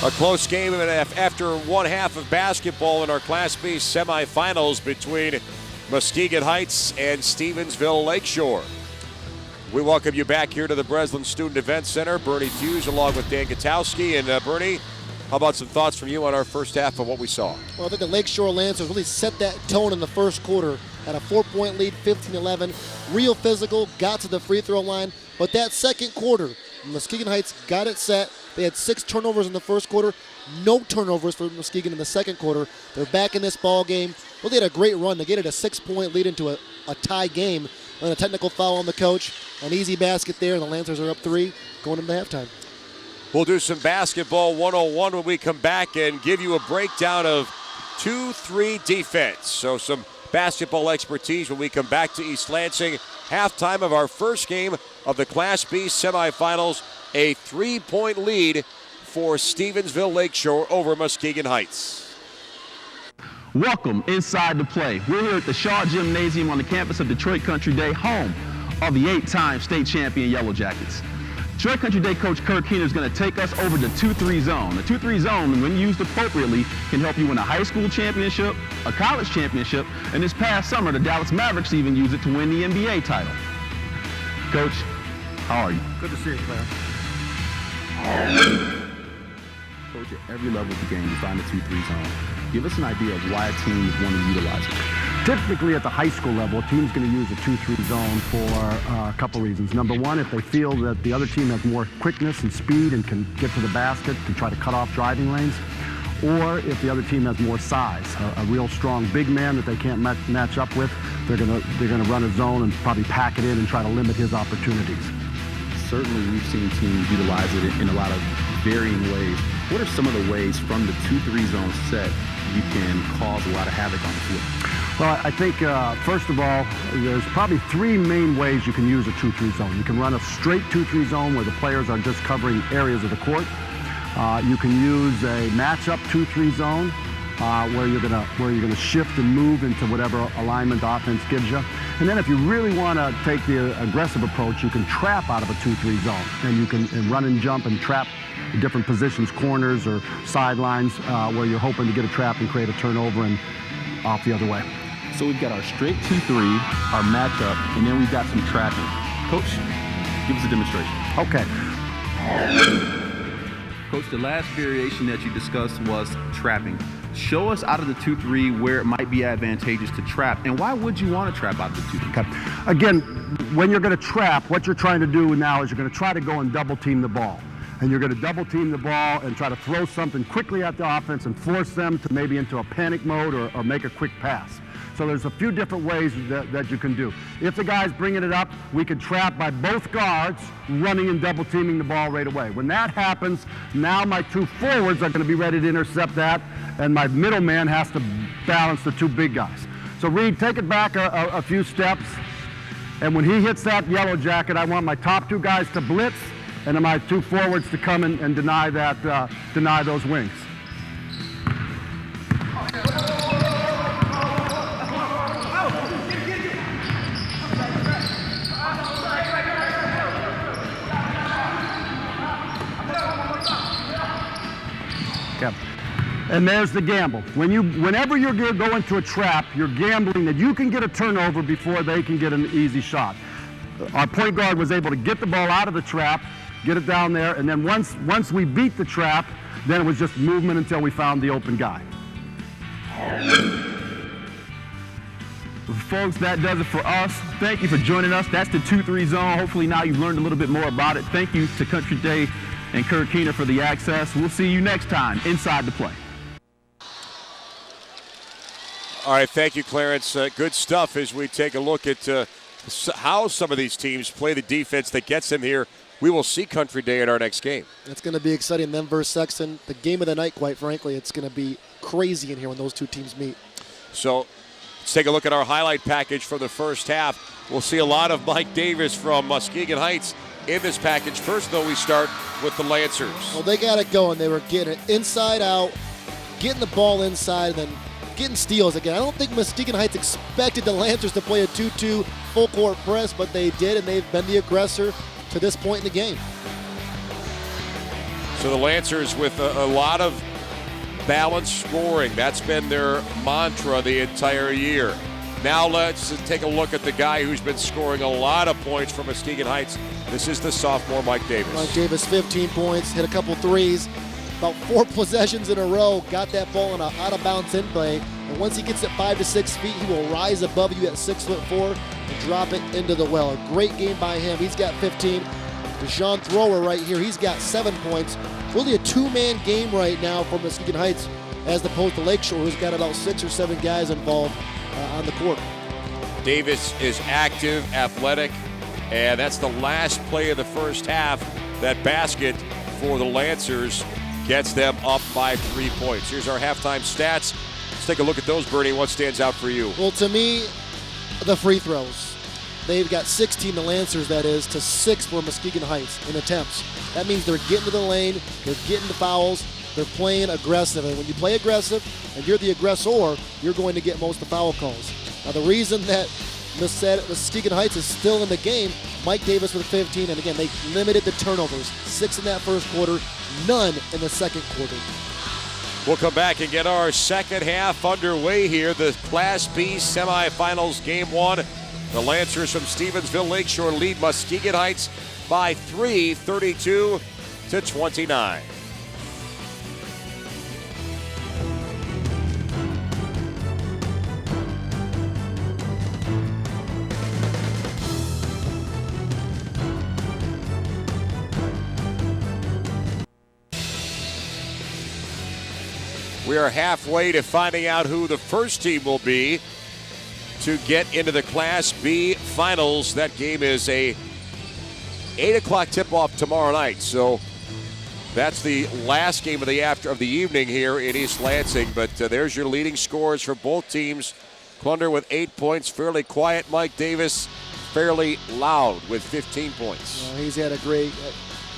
Speaker 1: A close game after one half of basketball in our Class B semifinals between Muskegon Heights and Stevensville Lakeshore. We welcome you back here to the Breslin Student Event Center. Bernie Hughes along with Dan Gutowski. And Bernie, how about some thoughts from you on our first half of what we saw?
Speaker 2: Well, I think the Lakeshore Lancers really set that tone in the first quarter. Had a 4-point lead, 15-11. Real physical, got to the free throw line. But that second quarter, Muskegon Heights got it set. They had 6 turnovers in the first quarter. No turnovers for Muskegon in the second quarter. They're back in this ball game. Well, they had a great run. They get it a 6-point lead into a tie game. And a technical foul on the coach. An easy basket there, and the Lancers are up 3 going into halftime.
Speaker 1: We'll do some basketball 101 when we come back and give you a breakdown of 2-3 defense. So some basketball expertise when we come back to East Lansing. Halftime of our first game of the Class B semifinals. A 3-point lead for Stevensville Lakeshore over Muskegon Heights.
Speaker 17: Welcome inside the play. We're here at the Shaw Gymnasium on the campus of Detroit Country Day, home of the 8-time state champion Yellow Jackets. Troy Country Day coach Kurt Keener is going to take us over the 2-3 zone. The 2-3 zone, when used appropriately, can help you win a high school championship, a college championship, and this past summer, the Dallas Mavericks even used it to win the NBA title. Coach, how are you?
Speaker 2: Good to see you, Claire.
Speaker 17: Coach, at every level of the game, you find the 2-3 zone. Give us an idea of why a team would want to utilize it.
Speaker 18: Typically at the high school level, a team's going to use a 2-3 zone for a couple reasons. Number one, if they feel that the other team has more quickness and speed and can get to the basket, can try to cut off driving lanes, or if the other team has more size, a real strong big man that they can't match up with, they're going to run a zone and probably pack it in and try to limit his opportunities.
Speaker 17: Certainly, we've seen teams utilize it in a lot of varying ways. What are some of the ways from the 2-3 zone set you can cause a lot of havoc on the field?
Speaker 18: Well, I think, first of all, there's probably three main ways you can use a 2-3 zone. You can run a straight 2-3 zone where the players are just covering areas of the court. You can use a matchup 2-3 zone where you're gonna shift and move into whatever alignment the offense gives you. And then if you really want to take the aggressive approach, you can trap out of a 2-3 zone, and you can run and jump and trap different positions, corners or sidelines, where you're hoping to get a trap and create a turnover and off the other way.
Speaker 17: So we've got our straight 2-3, our matchup, and then we've got some trapping. Coach, give us a demonstration.
Speaker 18: Okay.
Speaker 17: Coach, the last variation that you discussed was trapping. Show us out of the 2-3 where it might be advantageous to trap, and why would you want to trap out of the 2-3?
Speaker 18: Okay. Again, when you're going to trap, what you're trying to do now is you're going to try to go and double team the ball. And you're going to double team the ball and try to throw something quickly at the offense and force them to maybe into a panic mode or make a quick pass. So there's a few different ways that you can do. If the guy's bringing it up, we can trap by both guards running and double teaming the ball right away. When that happens, now my two forwards are going to be ready to intercept that, and my middle man has to balance the two big guys. So Reed, take it back a few steps, and when he hits that yellow jacket, I want my top two guys to blitz, and then my two forwards to come in and deny those wings. Okay. And there's the gamble. Whenever you're going to a trap, you're gambling that you can get a turnover before they can get an easy shot. Our point guard was able to get the ball out of the trap, get it down there, and then once we beat the trap, then it was just movement until we found the open guy.
Speaker 17: Folks, that does it for us. Thank you for joining us. That's the 2-3 zone. Hopefully now you've learned a little bit more about it. Thank you to Country Day and Kurt Keener for the access. We'll see you next time inside the play.
Speaker 1: All right, thank you, Clarence. Good stuff as we take a look at how some of these teams play the defense that gets them here. We will see Country Day at our next game.
Speaker 2: It's going to be exciting. Them versus Sexton, the game of the night, quite frankly. It's going to be crazy in here when those two teams meet.
Speaker 1: So let's take a look at our highlight package for the first half. We'll see a lot of Mike Davis from Muskegon Heights in this package. First, though, we start with the Lancers.
Speaker 2: Well, they got it going. They were getting it inside out, getting the ball inside, and then getting steals again. I don't think Muskegon Heights expected the Lancers to play a 2-2 full-court press, but they did, and they've been the aggressor to this point in the game.
Speaker 1: So the Lancers with a lot of balanced scoring. That's been their mantra the entire year. Now let's take a look at the guy who's been scoring a lot of points for Muskegon Heights. This is the sophomore Mike Davis.
Speaker 2: Mike Davis, 15 points, hit a couple threes, about 4 possessions in a row, got that ball in an out-of-bounds in play, and once he gets it 5 to 6 feet, he will rise above you at 6'4" and drop it into the well. A great game by him. He's got 15. Deshaun Thrower right here, he's got 7 points. Really a 2-man game right now for Muskegon Heights as opposed to Lakeshore, who's got about 6 or 7 guys involved on the court.
Speaker 1: Davis is active, athletic, and that's the last play of the first half. That basket for the Lancers gets them up by 3 points. Here's our halftime stats. Let's take a look at those, Bernie. What stands out for you?
Speaker 2: Well, to me, the free throws. They've got 16, the Lancers, that is, to 6 for Muskegon Heights in attempts. That means they're getting to the lane, they're getting the fouls, they're playing aggressive. And when you play aggressive and you're the aggressor, you're going to get most of the foul calls. Now, the reason that Muskegon Heights is still in the game, Mike Davis with 15, and again, they limited the turnovers. 6 in that first quarter, none in the second quarter.
Speaker 1: We'll come back and get our second half underway here. The Class B semifinals, game 1. The Lancers from Stevensville Lakeshore lead Muskegon Heights by 3, 32-29. We are halfway to finding out who the first team will be to get into the Class B finals. That game is a 8 o'clock tip-off tomorrow night. So that's the last game of the evening here in East Lansing. But there's your leading scorers for both teams. Clunder with 8 points, fairly quiet. Mike Davis fairly loud with 15 points.
Speaker 2: He's had a great,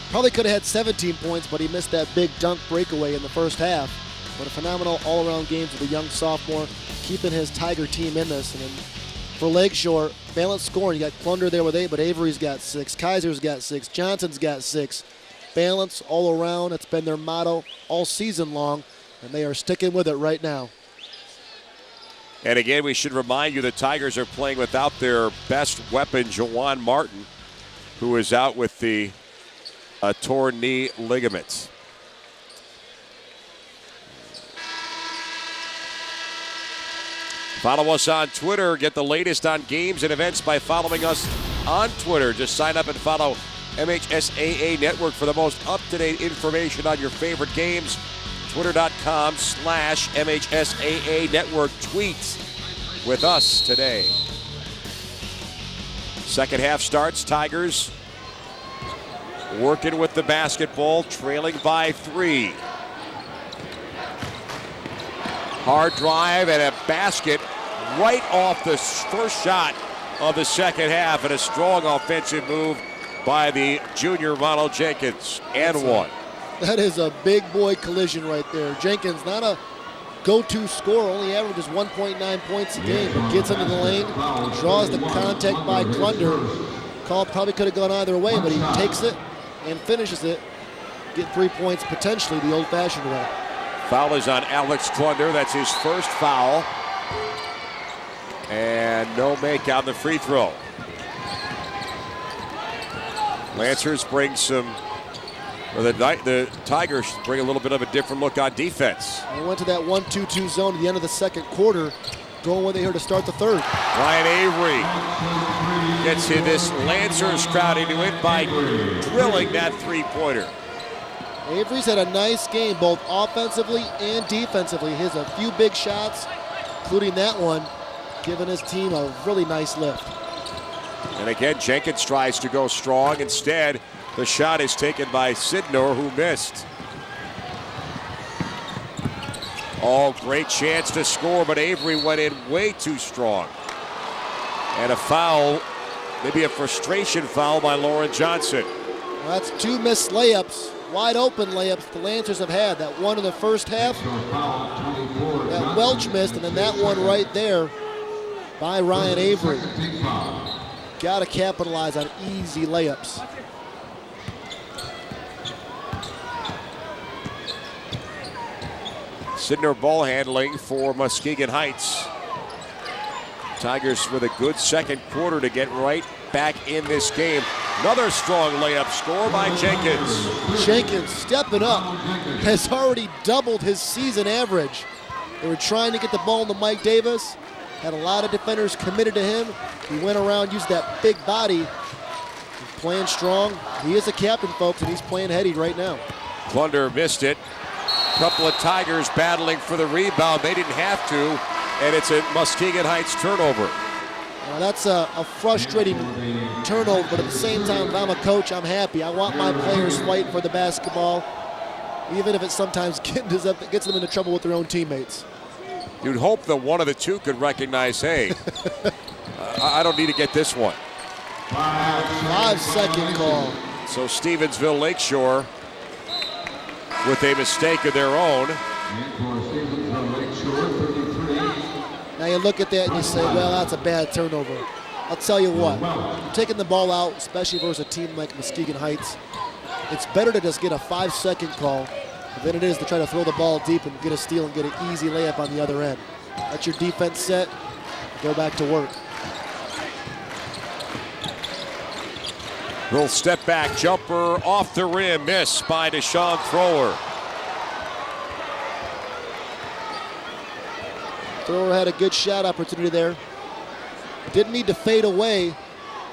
Speaker 2: probably could have had 17 points, but he missed that big dunk breakaway in the first half. But a phenomenal all-around game for the young sophomore, keeping his Tiger team in this. And then for Lakeshore, balanced scoring. You got Clunder there with 8, but Avery's got 6. Kaiser's got 6. Johnson's got 6. Balance all around. It's been their motto all season long, and they are sticking with it right now.
Speaker 1: And again, we should remind you the Tigers are playing without their best weapon, Jawan Martin, who is out with the torn knee ligaments. Follow us on Twitter. Get the latest on games and events by following us on Twitter. Just sign up and follow MHSAA Network for the most up-to-date information on your favorite games. Twitter.com/MHSAA Network. Tweet with us today. Second half starts. Tigers working with the basketball, trailing by 3. Hard drive and a basket right off the first shot of the second half, and a strong offensive move by the junior Ronald Jenkins. And one.
Speaker 2: That is a big boy collision right there. Jenkins, not a go-to scorer, only averages 1.9 points a game, but gets into the lane, draws the contact by Clunder. Call probably could have gone either way, but he takes it and finishes it. Get 3 points potentially the old-fashioned way.
Speaker 1: Foul is on Alex Clunder. That's his first foul. And no make on the free throw. Lancers bring the Tigers bring a little bit of a different look on defense.
Speaker 2: They went to that 1-2-2 zone at the end of the second quarter, going where they here to start the third.
Speaker 1: Ryan Avery gets in this Lancers crowd into it by drilling that three-pointer.
Speaker 2: Avery's had a nice game, both offensively and defensively. He has a few big shots, including that one, giving his team a really nice lift.
Speaker 1: And again, Jenkins tries to go strong. Instead, the shot is taken by Sidnor, who missed. Oh, great chance to score, but Avery went in way too strong. And a foul, maybe a frustration foul by Lauren Johnson.
Speaker 2: Well, that's 2 missed layups. Wide open layups the Lancers have had. That one in the first half that Welch missed, and then that one right there by Ryan Avery. Got to capitalize on easy layups.
Speaker 1: Sidnor ball handling for Muskegon Heights. Tigers with a good second quarter to get right back in this game. Another strong layup score by Jenkins.
Speaker 2: Jenkins stepping up, has already doubled his season average. They were trying to get the ball to Mike Davis. Had a lot of defenders committed to him. He went around, used that big body. He's playing strong. He is a captain, folks, and he's playing heady right now.
Speaker 1: Clunder missed it. Couple of Tigers battling for the rebound. They didn't have to, and it's a Muskegon Heights turnover.
Speaker 2: That's a frustrating turnover, but at the same time, if I'm a coach, I'm happy. I want my players fighting for the basketball, even if it sometimes gets them into trouble with their own teammates.
Speaker 1: You'd hope that one of the two could recognize, hey, I don't need to get this one.
Speaker 2: 5-second call.
Speaker 1: So Stevensville Lakeshore with a mistake of their own.
Speaker 2: Now you look at that and you say, well, that's a bad turnover. I'll tell you what, taking the ball out, especially versus a team like Muskegon Heights, it's better to just get a 5-second call than it is to try to throw the ball deep and get a steal and get an easy layup on the other end. Let your defense set, go back to work.
Speaker 1: Little step back jumper off the rim, miss by Deshaun Thrower.
Speaker 2: Thrower had a good shot opportunity there. Didn't need to fade away.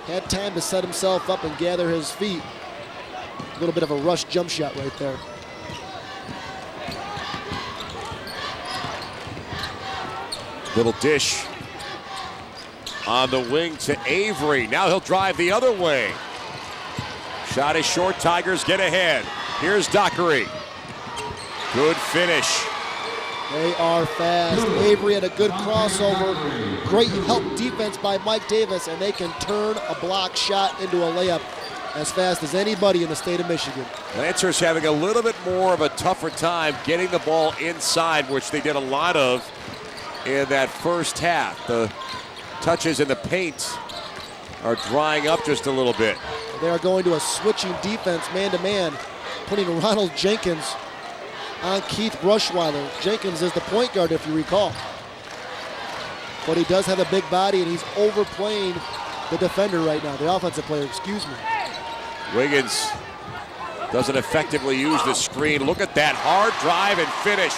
Speaker 2: Had time to set himself up and gather his feet. A little bit of a rush jump shot right there.
Speaker 1: Little dish on the wing to Avery. Now he'll drive the other way. Shot is short. Tigers get ahead. Here's Dockery. Good finish.
Speaker 2: They are fast. Avery had a good crossover. Great help defense by Mike Davis, and they can turn a block shot into a layup as fast as anybody in the state of Michigan.
Speaker 1: Lancers having a little bit more of a tougher time getting the ball inside, which they did a lot of in that first half. The touches in the paint are drying up just a little bit.
Speaker 2: They are going to a switching defense, man-to-man, putting Ronald Jenkins on Keith Brushweiler. Jenkins is the point guard, if you recall. But he does have a big body, and he's overplaying the defender right now, the offensive player, excuse me.
Speaker 1: Wiggins doesn't effectively use the screen. Look at that hard drive and finish.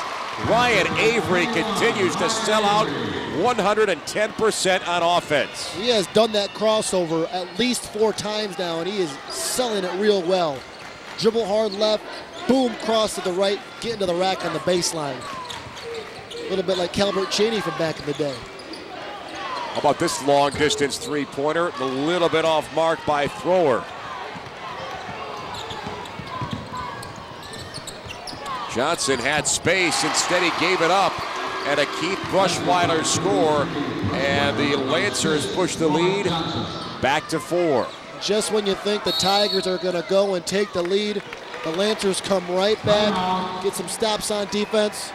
Speaker 1: Ryan Avery continues to sell out 110% on offense.
Speaker 2: He has done that crossover at least 4 times now, and he is selling it real well. Dribble hard left, boom, cross to the right, get into the rack on the baseline. A little bit like Calvert Cheney from back in the day.
Speaker 1: How about this long distance three-pointer? A little bit off mark by Thrower. Johnson had space, instead he gave it up, and a Keith Brushweiler score, and the Lancers push the lead back to 4.
Speaker 2: Just when you think the Tigers are going to go and take the lead, the Lancers come right back, get some stops on defense.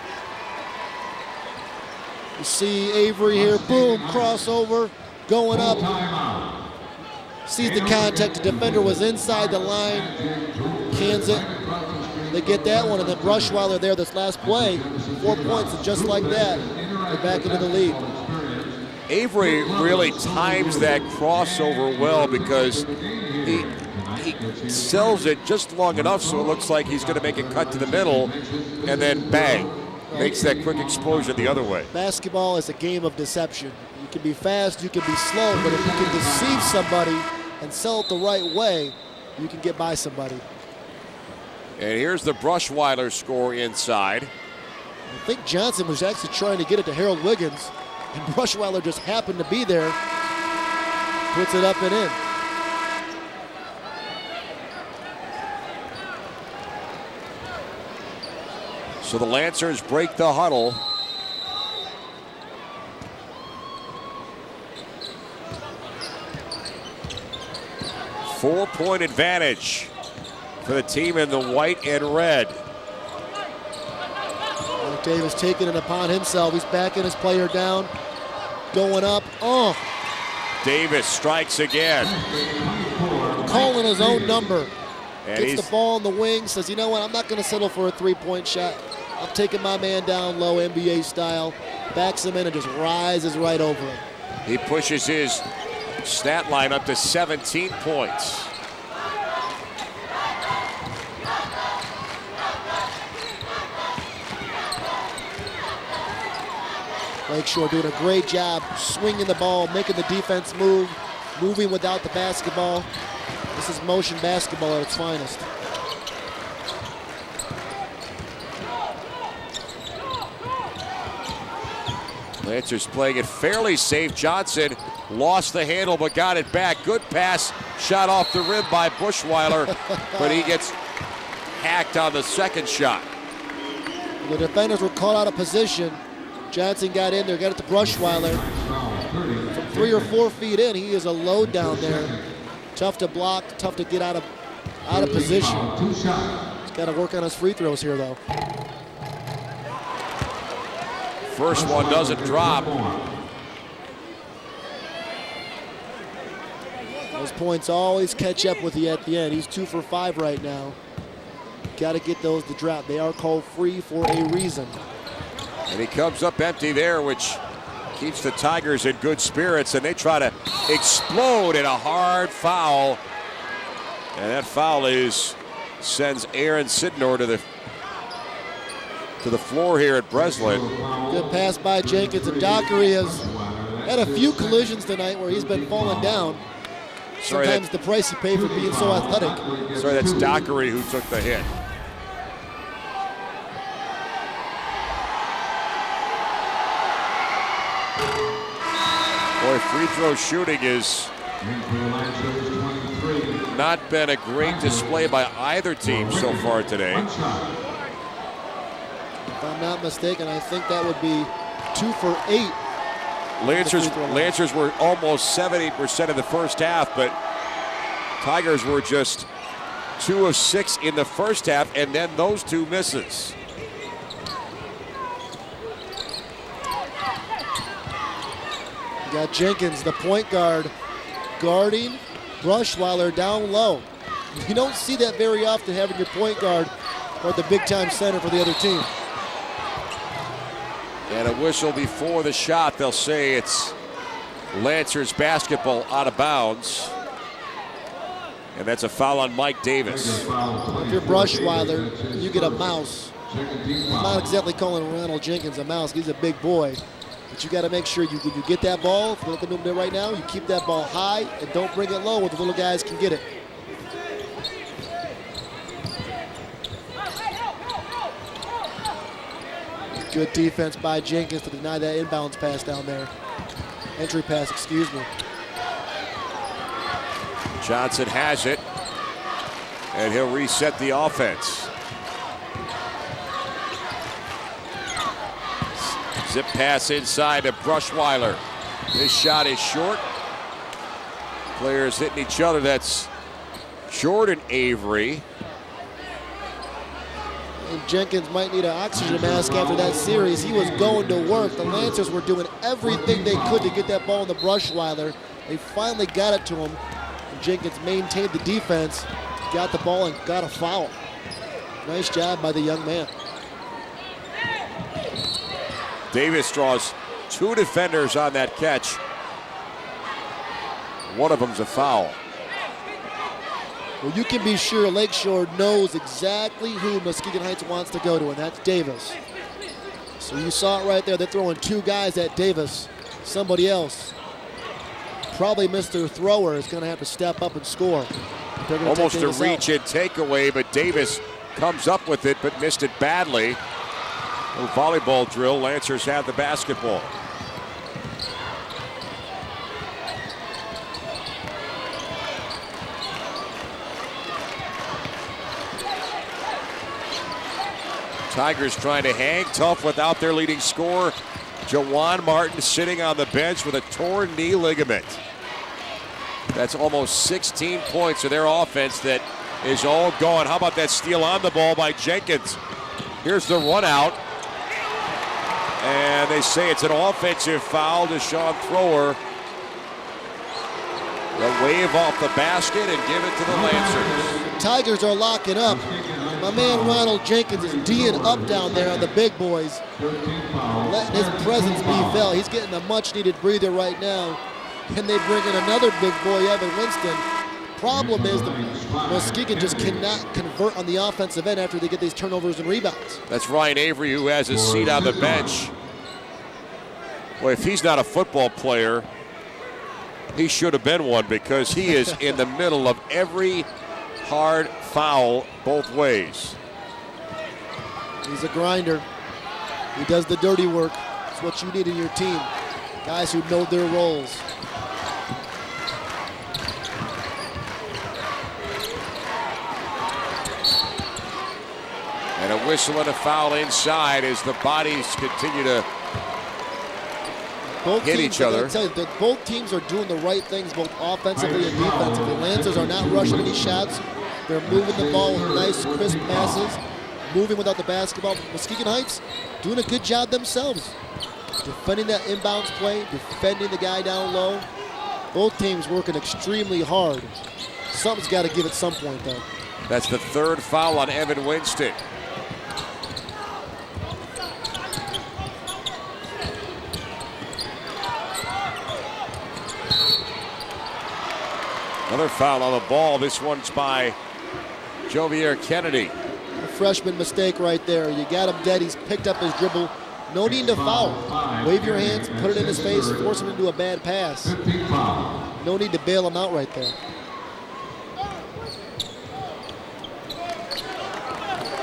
Speaker 2: You see Avery here, boom, crossover, going up. Sees the contact, the defender was inside the line, cans it. They get that one, and then Brushweiler there this last play, 4 points, and just like that, they're back into the lead.
Speaker 1: Avery really times that crossover well because he sells it just long enough so it looks like he's going to make a cut to the middle, and then bang, makes that quick explosion the other way.
Speaker 2: Basketball is a game of deception. You can be fast, you can be slow, but if you can deceive somebody and sell it the right way, you can get by somebody.
Speaker 1: And here's the Brushweiler score inside.
Speaker 2: I think Johnson was actually trying to get it to Harold Wiggins, and Brushweiler just happened to be there. Puts it up and in.
Speaker 1: So the Lancers break the huddle. Four-point advantage for the team in the white and red.
Speaker 2: Mike Davis taking it upon himself. He's backing his player down, going up. Oh!
Speaker 1: Davis strikes again.
Speaker 2: Calling his own number.
Speaker 1: And
Speaker 2: gets the ball on the wing, says, you know what, I'm not going to settle for a three-point shot. I'm taking my man down low, NBA style. Backs him in and just rises right over him.
Speaker 1: He pushes his stat line up to 17 points.
Speaker 2: Lakeshore doing a great job swinging the ball, making the defense move, moving without the basketball. This is motion basketball at its finest.
Speaker 1: Lancers playing it fairly safe. Johnson lost the handle but got it back. Good pass, shot off the rim by Brushweiler, but he gets hacked on the second shot.
Speaker 2: The defenders were caught out of position. Johnson got in there, got it to Brushweiler. From 3 or 4 feet in, he is a load down there. Tough to block, tough to get out of position. He's got to work on his free throws here, though.
Speaker 1: First one doesn't drop.
Speaker 2: Those points always catch up with you at the end. He's 2 for 5 right now. Got to get those to drop. They are called free for a reason.
Speaker 1: And he comes up empty there, which keeps the Tigers in good spirits, and they try to explode in a hard foul. And that foul sends Aaron Sidnor to the floor here at Breslin.
Speaker 2: Good pass by Jenkins, and Dockery has had a few collisions tonight where he's been falling down. Sometimes the price you pay for being so athletic.
Speaker 1: Sorry, that's Dockery who took the hit. Boy, free throw shooting has not been a great display by either team so far today.
Speaker 2: If I'm not mistaken, I think that would be 2 for 8.
Speaker 1: Lancers were almost 70% in the first half, but Tigers were just 2 of 6 in the first half, and then those 2 misses.
Speaker 2: You got Jenkins, the point guard, guarding Brushweiler down low. You don't see that very often, having your point guard or the big-time center for the other team.
Speaker 1: And a whistle before the shot. They'll say it's Lancers basketball out of bounds. And that's a foul on Mike Davis.
Speaker 2: If you're Brushweiler, you get a mouse. I'm not exactly calling Ronald Jenkins a mouse. He's a big boy. But you got to make sure when you get that ball, if you're looking at him right now, you keep that ball high and don't bring it low where the little guys can get it. Good defense by Jenkins to deny that inbounds pass down there. Entry pass, excuse me.
Speaker 1: Johnson has it, and he'll reset the offense. Zip pass inside to Brushweiler. This shot is short. Players hitting each other. That's Jordan Avery.
Speaker 2: And Jenkins might need an oxygen mask after that series. He was going to work. The Lancers were doing everything they could to get that ball in the Brushweiler. They finally got it to him. And Jenkins maintained the defense, got the ball, and got a foul. Nice job by the young man.
Speaker 1: Davis draws 2 defenders on that catch. One of them's a foul.
Speaker 2: Well, you can be sure Lakeshore knows exactly who Muskegon Heights wants to go to, and that's Davis. So you saw it right there. They're throwing 2 guys at Davis. Somebody else, probably Mr. Thrower, is going to have to step up and score.
Speaker 1: Almost a reach and takeaway, but Davis comes up with it, but missed it badly. A volleyball drill. Lancers have the basketball. Tigers trying to hang tough without their leading scorer, Jawan Martin, sitting on the bench with a torn knee ligament. That's almost 16 points of their offense that is all gone. How about that steal on the ball by Jenkins? Here's the run out. And they say it's an offensive foul to Sean Thrower. They'll wave off the basket and give it to the Lancers.
Speaker 2: The Tigers are locking up. My man Ronald Jenkins is D'ing up down there on the big boys, letting his presence be felt. He's getting a much-needed breather right now. And they bring in another big boy, Evan Winston. Problem is the Muskegon just cannot convert on the offensive end after they get these turnovers and rebounds.
Speaker 1: That's Ryan Avery, who has his seat on the bench. Boy, if he's not a football player, he should have been one, because he is in the middle of every hard foul both ways.
Speaker 2: He's a grinder. He does the dirty work. It's what you need in your team. Guys who know their roles.
Speaker 1: And a whistle and a foul inside as the bodies continue to hit each other.
Speaker 2: I tell you, both teams are doing the right things, both offensively and defensively. Lancers are not rushing any shots. They're moving the ball with nice, crisp passes, moving without the basketball. Muskegon Heights doing a good job themselves. Defending that inbounds play, defending the guy down low. Both teams working extremely hard. Something's got to give at some point, though.
Speaker 1: That's the third foul on Evan Winston. Another foul on the ball. This one's by Jovier Kennedy.
Speaker 2: A freshman mistake right there. You got him dead. He's picked up his dribble. No need to foul. Wave your hands, put it in his face, force him into a bad pass. No need to bail him out right there.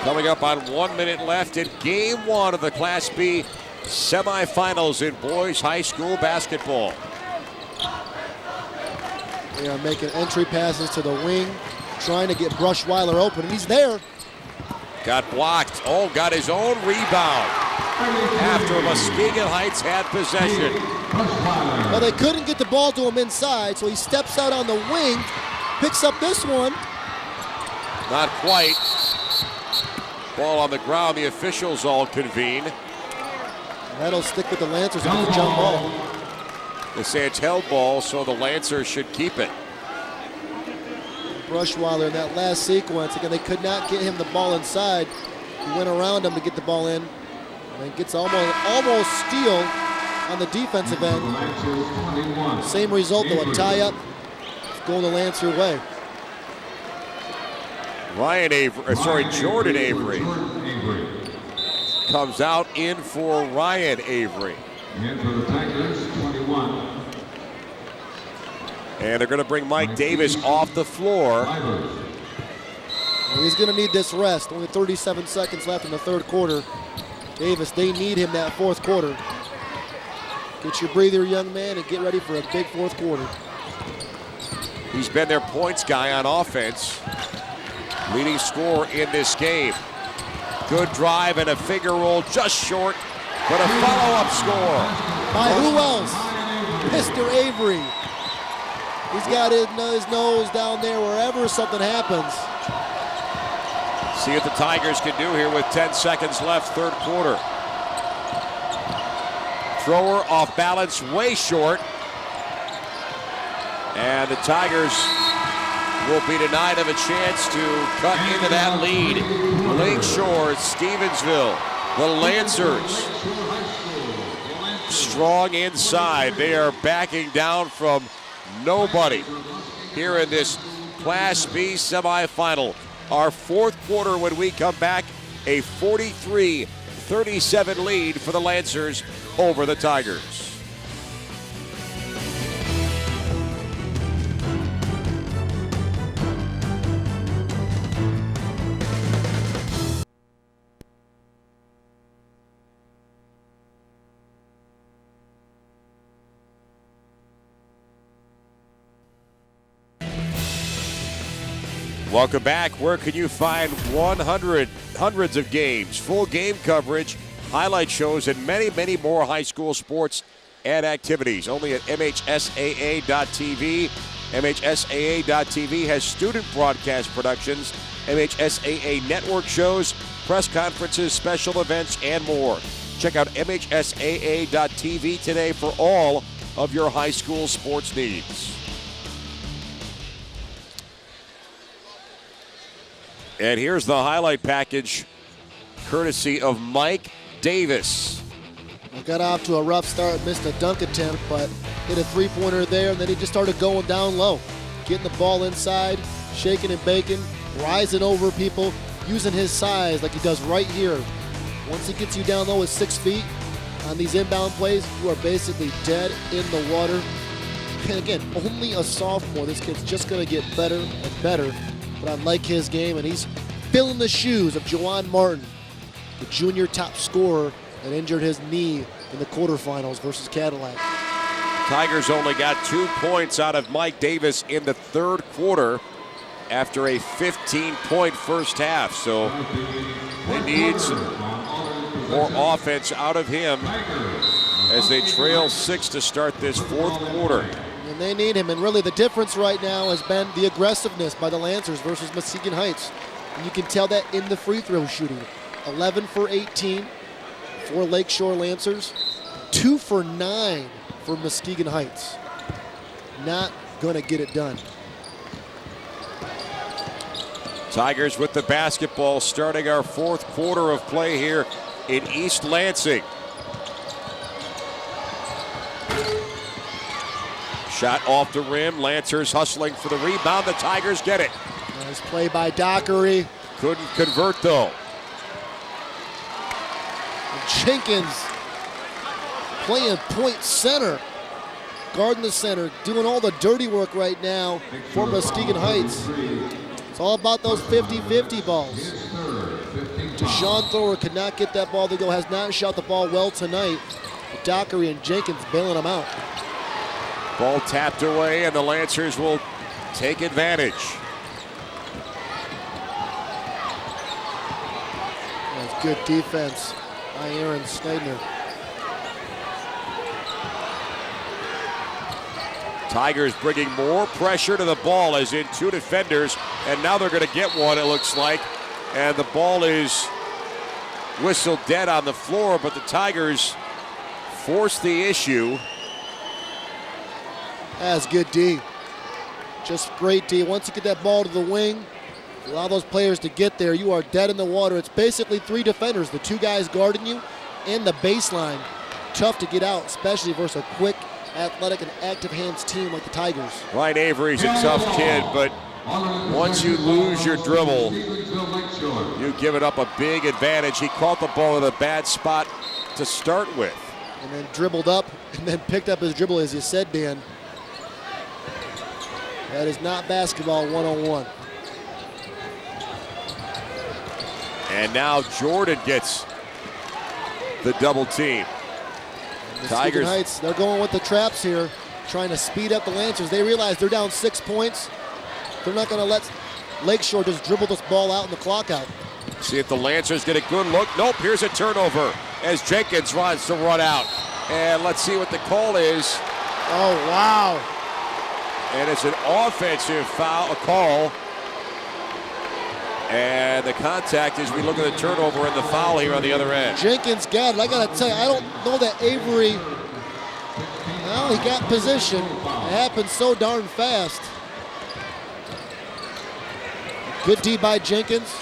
Speaker 1: Coming up on 1 minute left in game one of the Class B semifinals in boys high school basketball.
Speaker 2: They are making entry passes to the wing, trying to get Brushweiler open, and he's there.
Speaker 1: Got blocked. Oh, got his own rebound after Muskegon Heights had possession.
Speaker 2: Well, they couldn't get the ball to him inside, so he steps out on the wing, picks up this one.
Speaker 1: Not quite. Ball on the ground. The officials all convene.
Speaker 2: That'll stick with the Lancers with the jump ball.
Speaker 1: They say it's held ball, so the Lancers should keep it.
Speaker 2: Brushweiler in that last sequence, again, they could not get him the ball inside. He went around him to get the ball in, and gets almost steal on the defensive end. Same result though, a tie-up. It's going the Lancer way.
Speaker 1: Jordan Avery comes out in for Ryan Avery. And they're going to bring Mike Davis off the floor.
Speaker 2: Well, he's going to need this rest. Only 37 seconds left in the third quarter. Davis, they need him that fourth quarter. Get your breather, young man, and get ready for a big fourth quarter.
Speaker 1: He's been their points guy on offense. Leading scorer in this game. Good drive and a finger roll just short, but a follow-up score.
Speaker 2: By who else? Mr. Avery. He's got his nose down there wherever something happens.
Speaker 1: See what the Tigers can do here with 10 seconds left, third quarter. Thrower off balance, way short. And the Tigers will be denied of a chance to cut into that lead. Lakeshore, Stevensville, the Lancers. Strong inside. They are backing down from nobody here in this Class B semifinal. Our fourth quarter when we come back, a 43-37 lead for the Lancers over the Tigers. Welcome back. Where can you find hundreds of games, full game coverage, highlight shows, and many, many more high school sports and activities? Only at MHSAA.tv. MHSAA.tv has student broadcast productions, MHSAA network shows, press conferences, special events, and more. Check out MHSAA.tv today for all of your high school sports needs. And here's the highlight package, courtesy of Mike Davis.
Speaker 2: He got off to a rough start, missed a dunk attempt, but hit a three-pointer there, and then he just started going down low, getting the ball inside, shaking and baking, rising over people, using his size like he does right here. Once he gets you down low at 6 feet on these inbound plays, you are basically dead in the water. And again, only a sophomore. This kid's just going to get better and better. But I like his game, and he's filling the shoes of Juwan Martin, the junior top scorer that injured his knee in the quarterfinals versus Cadillac.
Speaker 1: Tigers only got 2 points out of Mike Davis in the third quarter after a 15-point first half. So they need some more offense out of him as they trail 6 to start this fourth quarter.
Speaker 2: And they need him, and really the difference right now has been the aggressiveness by the Lancers versus Muskegon Heights. And you can tell that in the free throw shooting. 11 for 18 for Lakeshore Lancers, 2 for 9 for Muskegon Heights. not going to get it done.
Speaker 1: Tigers with the basketball, starting our fourth quarter of play here in East Lansing. Shot off the rim. Lancers hustling for the rebound. The Tigers get it.
Speaker 2: Nice play by Dockery.
Speaker 1: Couldn't convert though.
Speaker 2: Jenkins playing point center. Guarding the center. Doing all the dirty work right now for Muskegon Heights. It's all about those 50-50 balls. Deshaun Thrower could not get that ball to go. Has not shot the ball well tonight. Dockery and Jenkins bailing him out.
Speaker 1: Ball tapped away, and the Lancers will take advantage.
Speaker 2: That's good defense by Aaron Snyder.
Speaker 1: Tigers bringing more pressure to the ball, as in 2 defenders, and now they're going to get one, it looks like. And the ball is whistled dead on the floor, but the Tigers force the issue.
Speaker 2: That's good D. Just great D. Once you get that ball to the wing, allow those players to get there, you are dead in the water. It's basically 3 defenders, the 2 guys guarding you and the baseline. Tough to get out, especially versus a quick, athletic, and active hands team like the Tigers.
Speaker 1: Ryan Avery's a tough kid, but once you lose your dribble, you give it up a big advantage. He caught the ball at a bad spot to start with.
Speaker 2: And then dribbled up and then picked up his dribble, as you said, Dan. That is not basketball 101.
Speaker 1: And now Jordan gets the double team.
Speaker 2: Tigers Heights, they're going with the traps here, trying to speed up the Lancers. They realize they're down 6 points. They're not going to let Lakeshore just dribble this ball out and the clock out.
Speaker 1: See if the Lancers get a good look. Nope, here's a turnover as Jenkins runs to run out. And let's see what the call is.
Speaker 2: Oh, wow.
Speaker 1: And it's an offensive foul, a call. And the contact as we look at the turnover and the foul here on the other end.
Speaker 2: Jenkins got it. I got to tell you, I don't know that Avery, well, he got position. It happened so darn fast. Good D by Jenkins,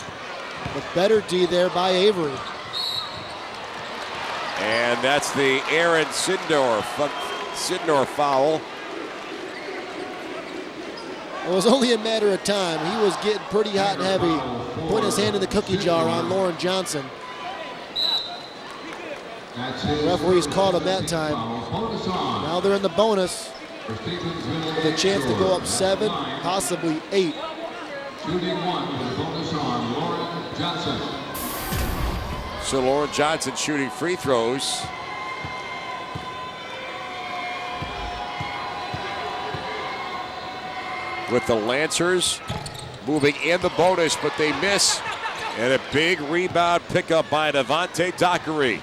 Speaker 2: but better D there by Avery.
Speaker 1: And that's the Aaron Sidnor foul.
Speaker 2: It was only a matter of time. He was getting pretty hot and heavy, putting his hand in the cookie jar on Lauren Johnson. The referees caught him that time. Now they're in the bonus with a chance to go up 7, possibly 8.
Speaker 1: So Lauren Johnson shooting free throws. With the Lancers moving in the bonus, but they miss. And a big rebound pickup by Devontae Dockery.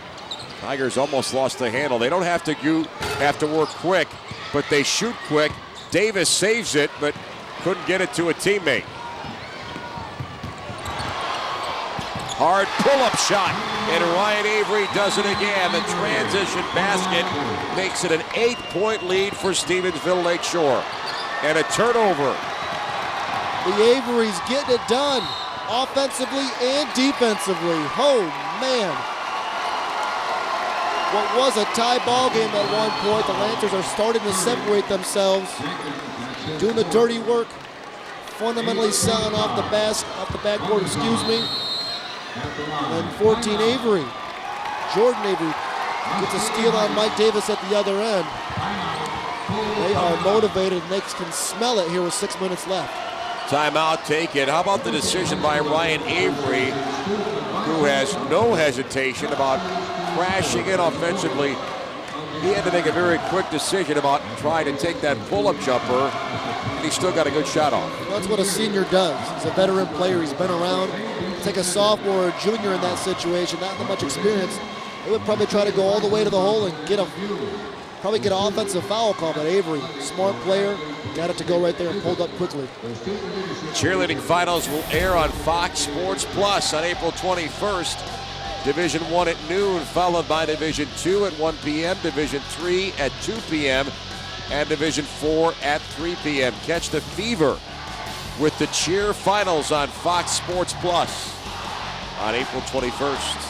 Speaker 1: Tigers almost lost the handle. They don't have to work quick, but they shoot quick. Davis saves it, but couldn't get it to a teammate. Hard pull-up shot, and Ryan Avery does it again. The transition basket makes it an 8-point lead for Stevensville Lakeshore. And a turnover.
Speaker 2: The Avery's getting it done, offensively and defensively. Oh, man. What was a tie ball game at one point, the Lancers are starting to separate themselves, doing the dirty work, fundamentally selling off the backboard, excuse me. And 14 Avery, Jordan Avery gets a steal on Mike Davis at the other end. They are motivated, and they can smell it here with 6 minutes left.
Speaker 1: Timeout taken. How about the decision by Ryan Avery, who has no hesitation about crashing in offensively. He had to make a very quick decision about trying to take that pull-up jumper, and he still got a good shot off.
Speaker 2: That's what a senior does. He's a veteran player. He's been around. Take a sophomore or junior in that situation, not that much experience. They would probably try to go all the way to the hole and get an offensive foul call, but Avery, smart player, got it to go right there and pulled up quickly.
Speaker 1: Cheerleading finals will air on Fox Sports Plus on April 21st. Division I at noon, followed by Division II at 1 p.m., Division III at 2 p.m. and Division IV at 3 p.m. Catch the fever with the cheer finals on Fox Sports Plus on April 21st.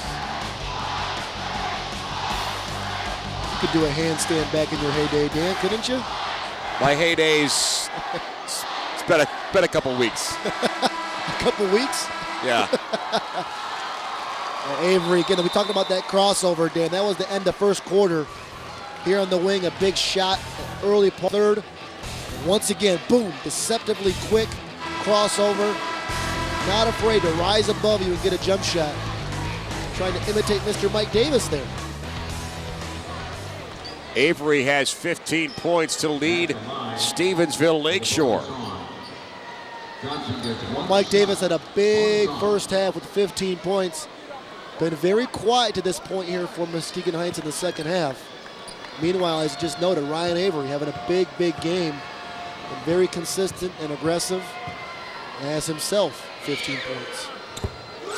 Speaker 2: You could do a handstand back in your heyday, Dan, couldn't you?
Speaker 1: My heydays, it's been a couple weeks.
Speaker 2: A couple weeks?
Speaker 1: Yeah.
Speaker 2: Avery, again, we talked about that crossover, Dan. That was the end of first quarter. Here on the wing, a big shot, early third. Once again, boom, deceptively quick crossover. Not afraid to rise above you and get a jump shot. Trying to imitate Mr. Mike Davis there.
Speaker 1: Avery has 15 points to lead Stevensville Lakeshore.
Speaker 2: Mike Davis had a big first half with 15 points. Been very quiet to this point here for Muskegon Heights in the second half. Meanwhile, as you just noted, Ryan Avery having a big game. And very consistent and aggressive. Has himself 15 points.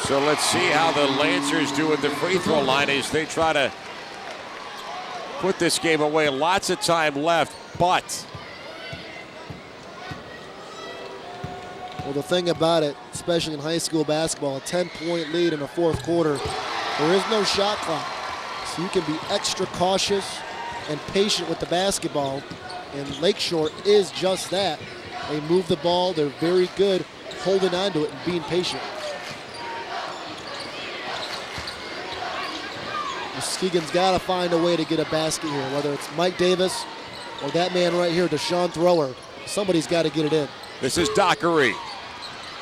Speaker 1: So let's see how the Lancers do at the free throw line as they try to put this game away. Lots of time left, but.
Speaker 2: Well, the thing about it, especially in high school basketball, a 10-point lead in the fourth quarter, there is no shot clock. So you can be extra cautious and patient with the basketball. And Lakeshore is just that. They move the ball. They're very good holding on to it and being patient. Muskegon's got to find a way to get a basket here, whether it's Mike Davis or that man right here, Deshaun Thrower. Somebody's got to get it in.
Speaker 1: This is Dockery.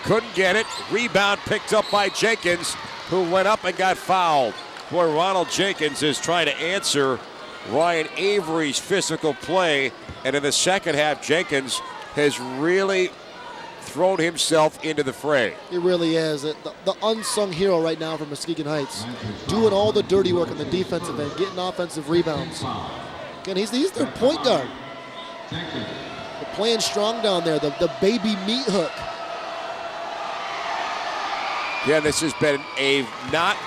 Speaker 1: Couldn't get it. Rebound picked up by Jenkins, who went up and got fouled. Boy, Ronald Jenkins is trying to answer Ryan Avery's physical play. And in the second half, Jenkins has really thrown himself into the fray.
Speaker 2: He really is. The unsung hero right now for Muskegon Heights. Doing all the dirty work on the defensive end, getting offensive rebounds. Again, he's their point guard. They're playing strong down there, the baby meat hook.
Speaker 1: Yeah, this has been a not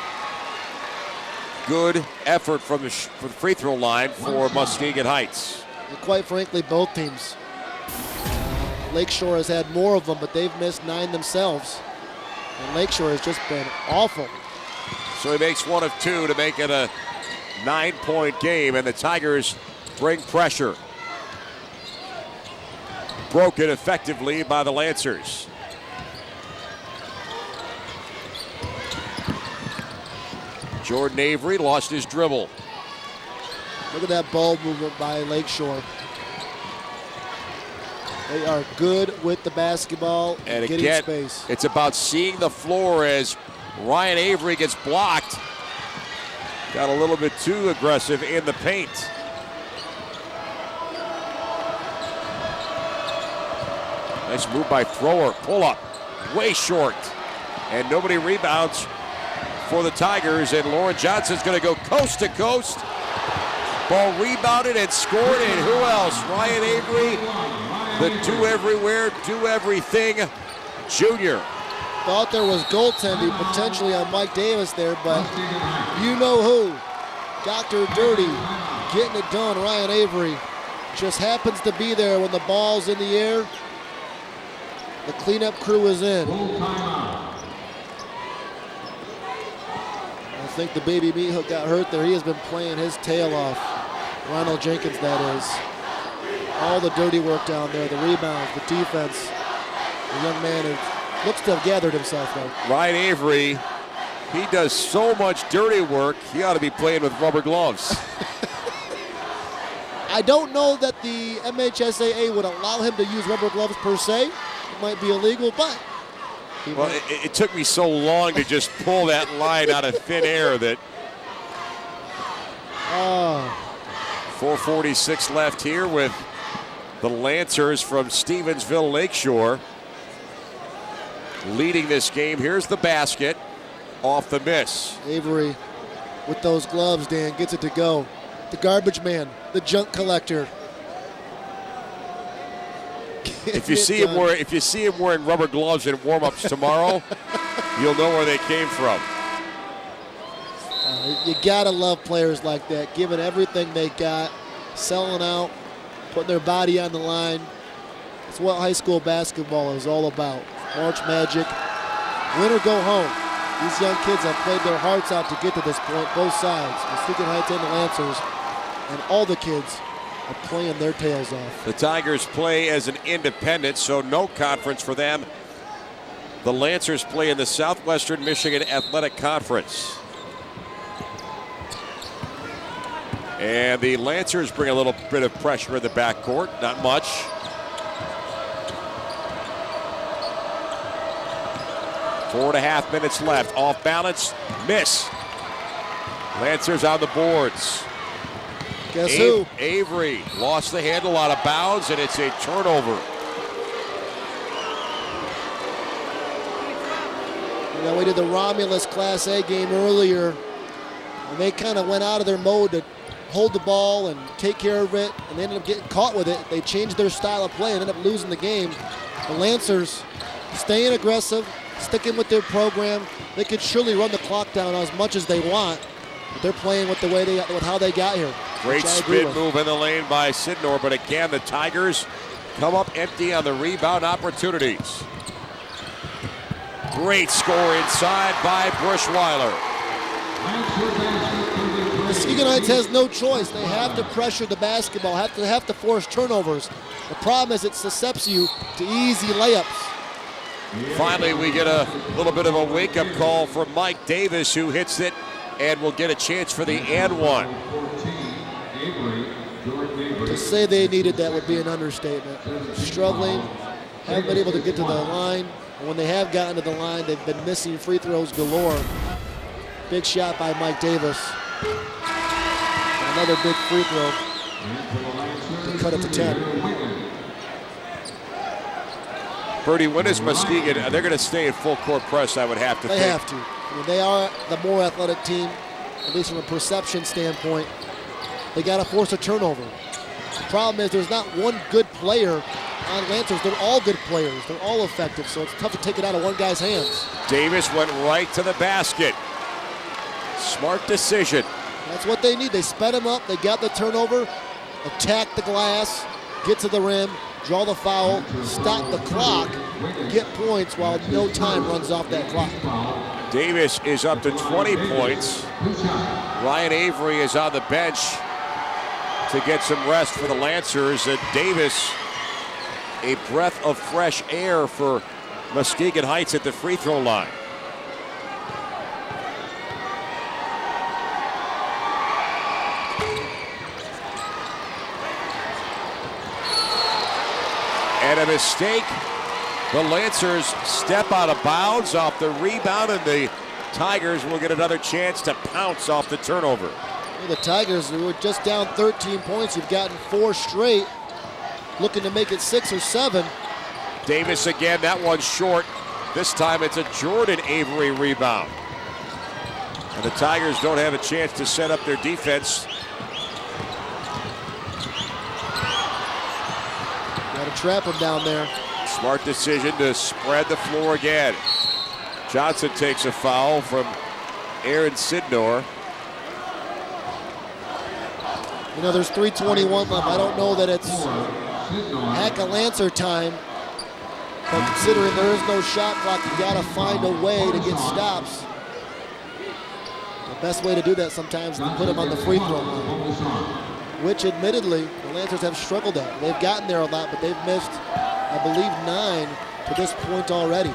Speaker 1: good effort from the free throw line for Muskegon Heights.
Speaker 2: And quite frankly, both teams. Lakeshore has had more of them, but they've missed 9 themselves. And Lakeshore has just been awful.
Speaker 1: So he makes 1 of 2 to make it a 9-point game, and the Tigers bring pressure. Broken effectively by the Lancers. Jordan Avery lost his dribble.
Speaker 2: Look at that ball movement by Lakeshore. They are good with the basketball and getting
Speaker 1: again,
Speaker 2: space.
Speaker 1: It's about seeing the floor as Ryan Avery gets blocked. Got a little bit too aggressive in the paint. Nice move by Thrower. Pull up. Way short. And nobody rebounds for the Tigers. And Lauren Johnson's going to go coast to coast. Ball rebounded and scored. And who else? Ryan Avery, the do everywhere, do everything junior.
Speaker 2: Thought there was goaltending potentially on Mike Davis there, but you know who. Dr. Dirty getting it done. Ryan Avery just happens to be there when the ball's in the air. The cleanup crew is in. I think the baby meat hook got hurt there. He has been playing his tail off. Ronald Jenkins, that is. All the dirty work down there, the rebounds, the defense. The young man who looks to have gathered himself, though.
Speaker 1: Ryan Avery, he does so much dirty work, he ought to be playing with rubber gloves.
Speaker 2: I don't know that the MHSAA would allow him to use rubber gloves per se. It might be illegal, but...
Speaker 1: Well, it took me so long to just pull that line out of thin air that... 4:46 left here with the Lancers from Stevensville Lakeshore leading this game. Here's the basket off the miss.
Speaker 2: Avery with those gloves, Dan, gets it to go. The garbage man, the junk collector.
Speaker 1: If you see him wearing rubber gloves in warm-ups tomorrow, you'll know where they came from.
Speaker 2: You gotta love players like that, giving everything they got, selling out, putting their body on the line. That's what high school basketball is all about. March Magic, win or go home. These young kids have played their hearts out to get to this point, both sides, Muskegon Heights and the Lancers, and all the kids are playing their tails off.
Speaker 1: The Tigers play as an independent, so no conference for them. The Lancers play in the Southwestern Michigan Athletic Conference. And the Lancers bring a little bit of pressure in the backcourt, not much. 4.5 minutes left. Off balance, miss. Lancers on the boards.
Speaker 2: Guess who?
Speaker 1: Avery lost the handle out of bounds, and it's a turnover.
Speaker 2: You know, we did the Romulus Class A game earlier, and they kind of went out of their mode to hold the ball and take care of it, and they ended up getting caught with it. They changed their style of play and ended up losing the game. The Lancers staying aggressive, sticking with their program. They could surely run the clock down as much as they want, but they're playing with the way with how they got here.
Speaker 1: Great spin move in the lane by Sidnor, but again, the Tigers come up empty on the rebound opportunities. Great score inside by Brushweiler.
Speaker 2: Muskegon Heights has no choice. They have to pressure the basketball, have to force turnovers. The problem is it suscepts you to easy layups.
Speaker 1: Finally, we get a little bit of a wake-up call from Mike Davis, who hits it and will get a chance for the and one.
Speaker 2: To say they needed that would be an understatement. Struggling, haven't been able to get to the line. And when they have gotten to the line, they've been missing free throws galore. Big shot by Mike Davis. Another big free throw to cut it to 10.
Speaker 1: Birdie, when is Muskegon? They're going to stay in full court press, I would have to think.
Speaker 2: They have to. I mean, they are the more athletic team, at least from a perception standpoint. They got to force a turnover. The problem is there's not one good player on Lancers. They're all good players. They're all effective, so it's tough to take it out of one guy's hands.
Speaker 1: Davis went right to the basket. Smart decision.
Speaker 2: That's what they need. They sped him up. They got the turnover, attack the glass, get to the rim, draw the foul, stop the clock, get points while no time runs off that clock.
Speaker 1: Davis is up to 20 points. Ryan Avery is on the bench to get some rest for the Lancers. And Davis, a breath of fresh air for Muskegon Heights at the free throw line. And a mistake. The Lancers step out of bounds off the rebound, and the Tigers will get another chance to pounce off the turnover.
Speaker 2: Well, the Tigers were just down 13 points. You've gotten 4 straight, looking to make it 6 or 7.
Speaker 1: Davis again, that one's short. This time it's a Jordan Avery rebound. And the Tigers don't have a chance to set up their defense.
Speaker 2: Got to trap him down there.
Speaker 1: Smart decision to spread the floor again. Johnson takes a foul from Aaron Sidnor.
Speaker 2: You know, there's 3:21 left. I don't know that it's heck of Lancer time, but considering there is no shot clock, you got to find a way to get stops. The best way to do that sometimes is to put them on the free throw line, which admittedly the Lancers have struggled at. They've gotten there a lot, but they've missed, I believe, 9 to this point already.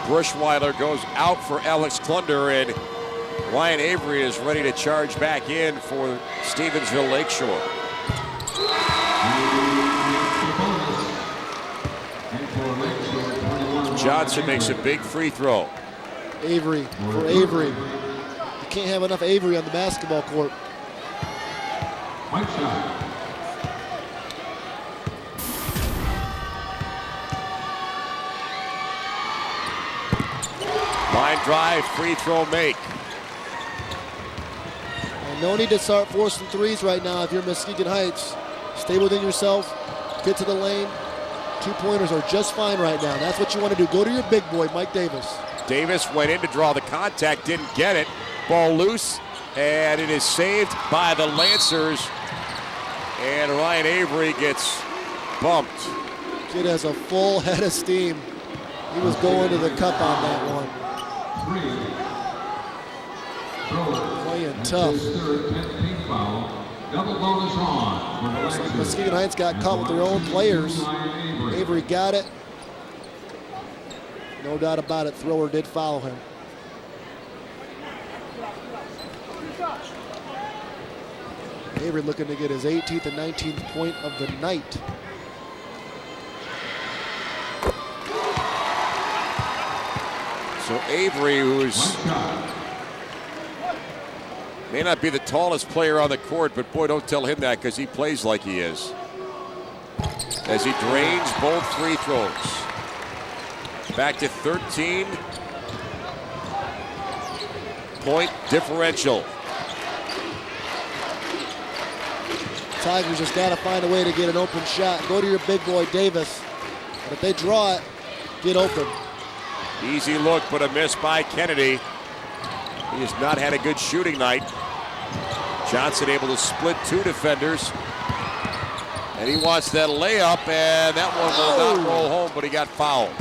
Speaker 1: Brushweiler goes out for Alex Klunder, and Ryan Avery is ready to charge back in for Stevensville Lakeshore. Johnson makes a big free throw.
Speaker 2: Avery for Avery. You can't have enough Avery on the basketball court.
Speaker 1: Line drive, free throw make.
Speaker 2: And no need to start forcing threes right now if you're Muskegon Heights. Stay within yourself, get to the lane. 2-pointers are just fine right now. That's what you want to do. Go to your big boy, Mike Davis.
Speaker 1: Davis went in to draw the contact, didn't get it. Ball loose, and it is saved by the Lancers. And Ryan Avery gets bumped.
Speaker 2: Kid has a full head of steam. He was going to the cup on that one. Playing tough. Looks like Muskegon Heights got caught with their own players. Avery got it. No doubt about it, thrower did foul him. Avery looking to get his 18th and 19th point of the night.
Speaker 1: So Avery, who's may not be the tallest player on the court, but boy, don't tell him that because he plays like he is. As he drains both free throws. Back to 13-point differential.
Speaker 2: Tigers just got to find a way to get an open shot. Go to your big boy, Davis. But if they draw it, get open.
Speaker 1: Easy look, but a miss by Kennedy. He has not had a good shooting night. Johnson able to split two defenders. And he wants that layup, and that one will not roll home, but he got fouled.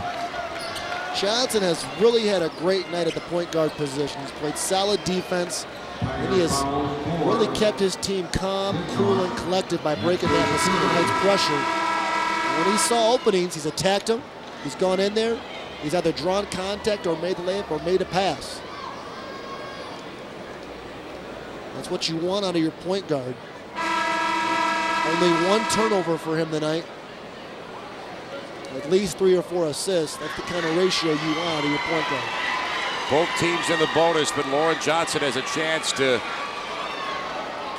Speaker 2: Johnson has really had a great night at the point guard position. He's played solid defense, and he has really kept his team calm, cool, and collected by breaking that Muskegon Heights pressure. And when he saw openings, he's attacked them. He's gone in there. He's either drawn contact or made the layup or made a pass. That's what you want out of your point guard. Only one turnover for him tonight. At least 3 or 4 assists. That's the kind of ratio you want out of your point guard.
Speaker 1: Both teams in the bonus, but Lauren Johnson has a chance to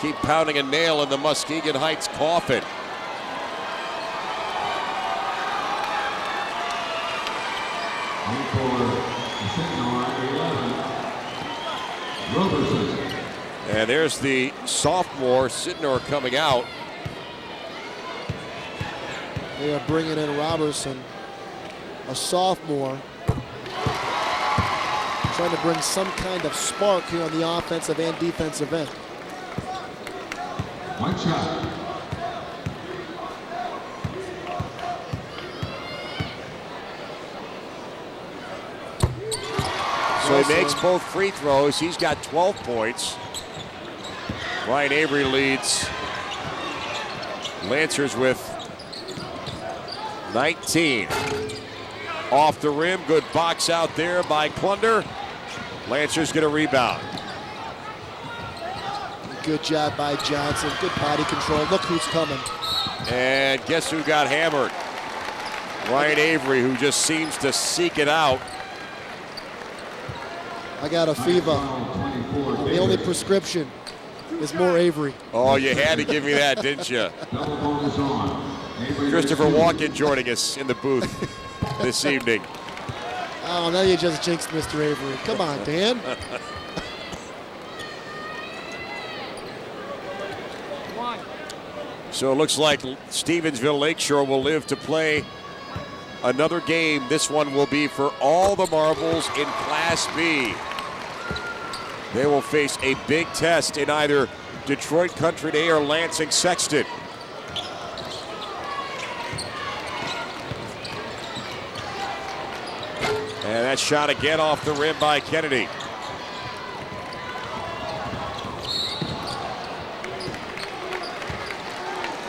Speaker 1: keep pounding a nail in the Muskegon Heights coffin. And there's the sophomore, Sidnor, coming out.
Speaker 2: They are bringing in Robertson, a sophomore, trying to bring some kind of spark here on the offensive and defensive end.
Speaker 19: One shot.
Speaker 1: So he makes both free throws. He's got 12 points. Ryan Avery leads Lancers with 19. Off the rim, good box out there by Klunder. Lancers get a rebound.
Speaker 2: Good job by Johnson, good body control. Look who's coming.
Speaker 1: And guess who got hammered? Ryan Avery, who just seems to seek it out.
Speaker 2: I got a fever. The only prescription is more Avery.
Speaker 1: Oh, you had to give me that, didn't you? Christopher Walken joining us in the booth this evening.
Speaker 2: Oh, now you just jinxed Mr. Avery. Come on, Dan.
Speaker 1: So it looks like Stevensville Lakeshore will live to play another game. This one will be for all the marbles in Class B. They will face a big test in either Detroit Country Day or Lansing Sexton. And that shot again off the rim by Kennedy.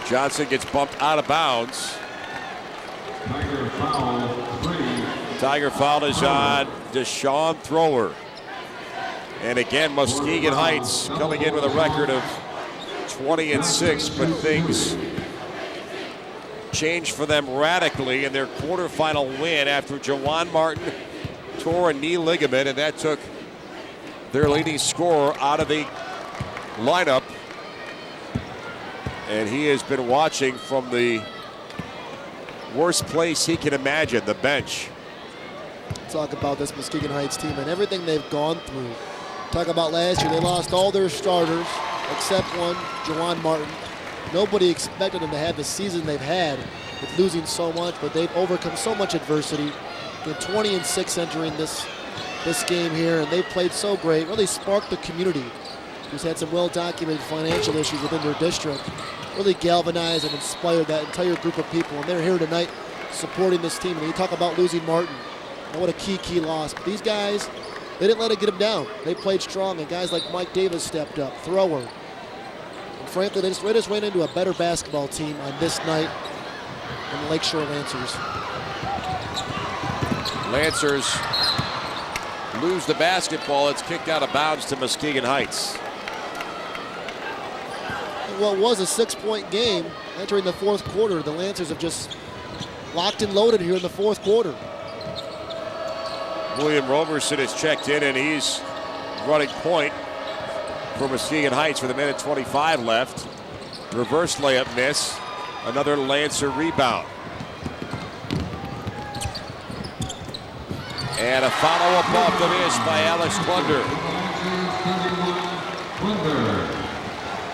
Speaker 1: Johnson gets bumped out of bounds. Tiger foul is on Deshaun Thrower. And again, Muskegon Heights coming in with a record of 20-6, but things changed for them radically in their quarterfinal win after Jawan Martin tore a knee ligament, and that took their leading scorer out of the lineup. And he has been watching from the worst place he can imagine, the bench.
Speaker 2: Talk about this Muskegon Heights team and everything they've gone through. Talk about last year, they lost all their starters except one, Jawan Martin. Nobody expected them to have the season they've had with losing so much, but they've overcome so much adversity. They're 20-6 entering this game here, and they've played so great. Really sparked the community, who's had some well-documented financial issues within their district. really galvanized and inspired that entire group of people. And they're here tonight supporting this team. And you talk about losing Martin. And what a key loss. But these guys, they didn't let it get them down. They played strong, and guys like Mike Davis stepped up, thrower. And frankly, they just ran into a better basketball team on this night than the Lakeshore Lancers.
Speaker 1: Lancers lose the basketball. It's kicked out of bounds to Muskegon Heights.
Speaker 2: What was a 6-point game entering the fourth quarter, the Lancers have just locked and loaded here in the fourth quarter.
Speaker 1: William Roberson has checked in, and he's running point for Muskegon Heights with 1:25 left. Reverse layup miss. Another Lancer rebound. And a follow-up off the miss by Alex Klunder.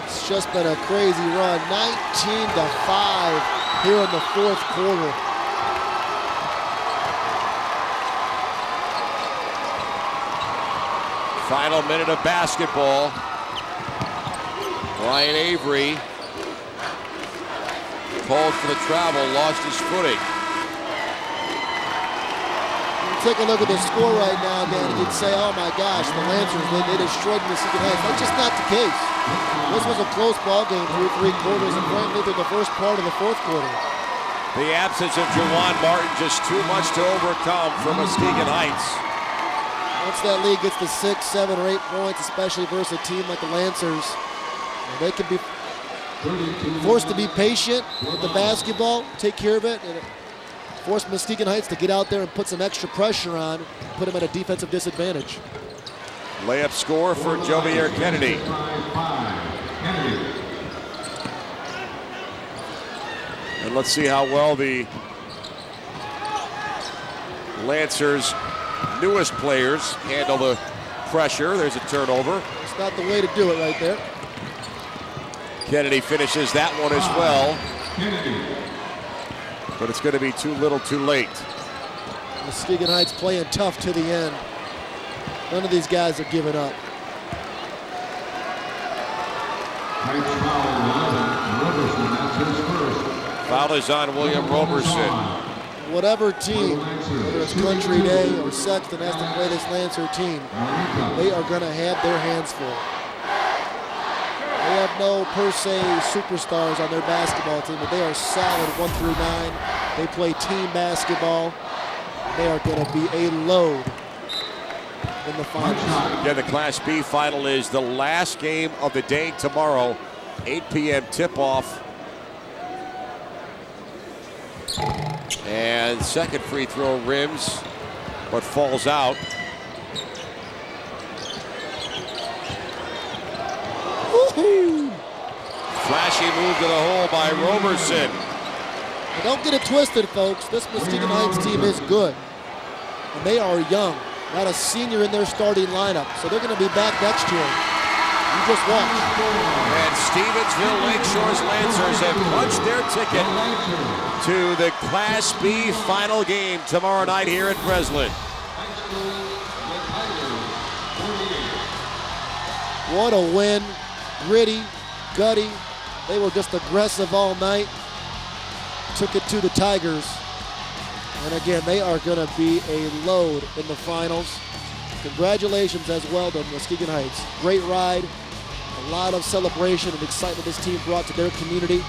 Speaker 2: It's just been a crazy run. 19-5 here in the fourth quarter.
Speaker 1: Final minute of basketball. Ryan Avery called for the travel, lost his footing.
Speaker 2: Take a look at the score right now, Dan, and you'd say, oh my gosh, the Lancers, they destroyed Muskegon Heights. That's just not the case. This was a close ball game through 3 quarters, and frankly, through the first part of the fourth quarter.
Speaker 1: The absence of Jawan Martin just too much to overcome for Muskegon Heights.
Speaker 2: Once that lead gets to 6, 7, or 8 points, especially versus a team like the Lancers, they can be forced to be patient with the basketball, take care of it, and force Muskegon Heights to get out there and put some extra pressure on, put them at a defensive disadvantage.
Speaker 1: Layup score for Jovier Kennedy. And let's see how well the Lancers' newest players handle the pressure. There's a turnover.
Speaker 2: It's not the way to do it right there.
Speaker 1: Kennedy finishes that one as well. But it's going to be too little too late.
Speaker 2: Muskegon Heights playing tough to the end. None of these guys are giving up.
Speaker 1: Foul is on William Roberson.
Speaker 2: Whatever team, whether it's Country Day or Sexton, has to play this Lancer team, they are going to have their hands full. They have no per se superstars on their basketball team, but they are solid 1 through 9. They play team basketball. They are going to be a load in the finals.
Speaker 1: Yeah, the Class B final is the last game of the day tomorrow. 8 p.m. tip-off. And second free throw rims, but falls out.
Speaker 2: Woo-hoo.
Speaker 1: Flashy move to the hole by Roberson.
Speaker 2: But don't get it twisted, folks. This Muskegon Heights team is good. And they are young. Not a senior in their starting lineup. So they're going to be back next year. You just watch.
Speaker 1: And Stevensville Lakeshore's Lancers have punched their ticket to the Class B final game tomorrow night here in Breslin.
Speaker 2: What a win. Gritty, gutty. They were just aggressive all night. Took it to the Tigers. And again, they are going to be a load in the finals. Congratulations as well to Muskegon Heights. Great ride. A lot of celebration and excitement this team brought to their community.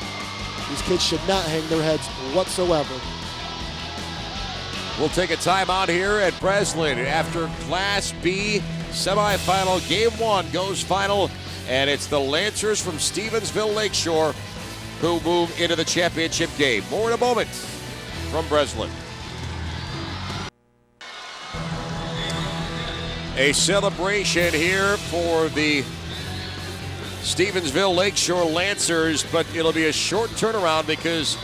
Speaker 2: These kids should not hang their heads whatsoever.
Speaker 1: We'll take a timeout here at Breslin after Class B semifinal. Game 1 goes final, and it's the Lancers from Stevensville Lakeshore who move into the championship game. More in a moment from Breslin. A celebration here for the Stevensville Lakeshore Lancers, but it'll be a short turnaround because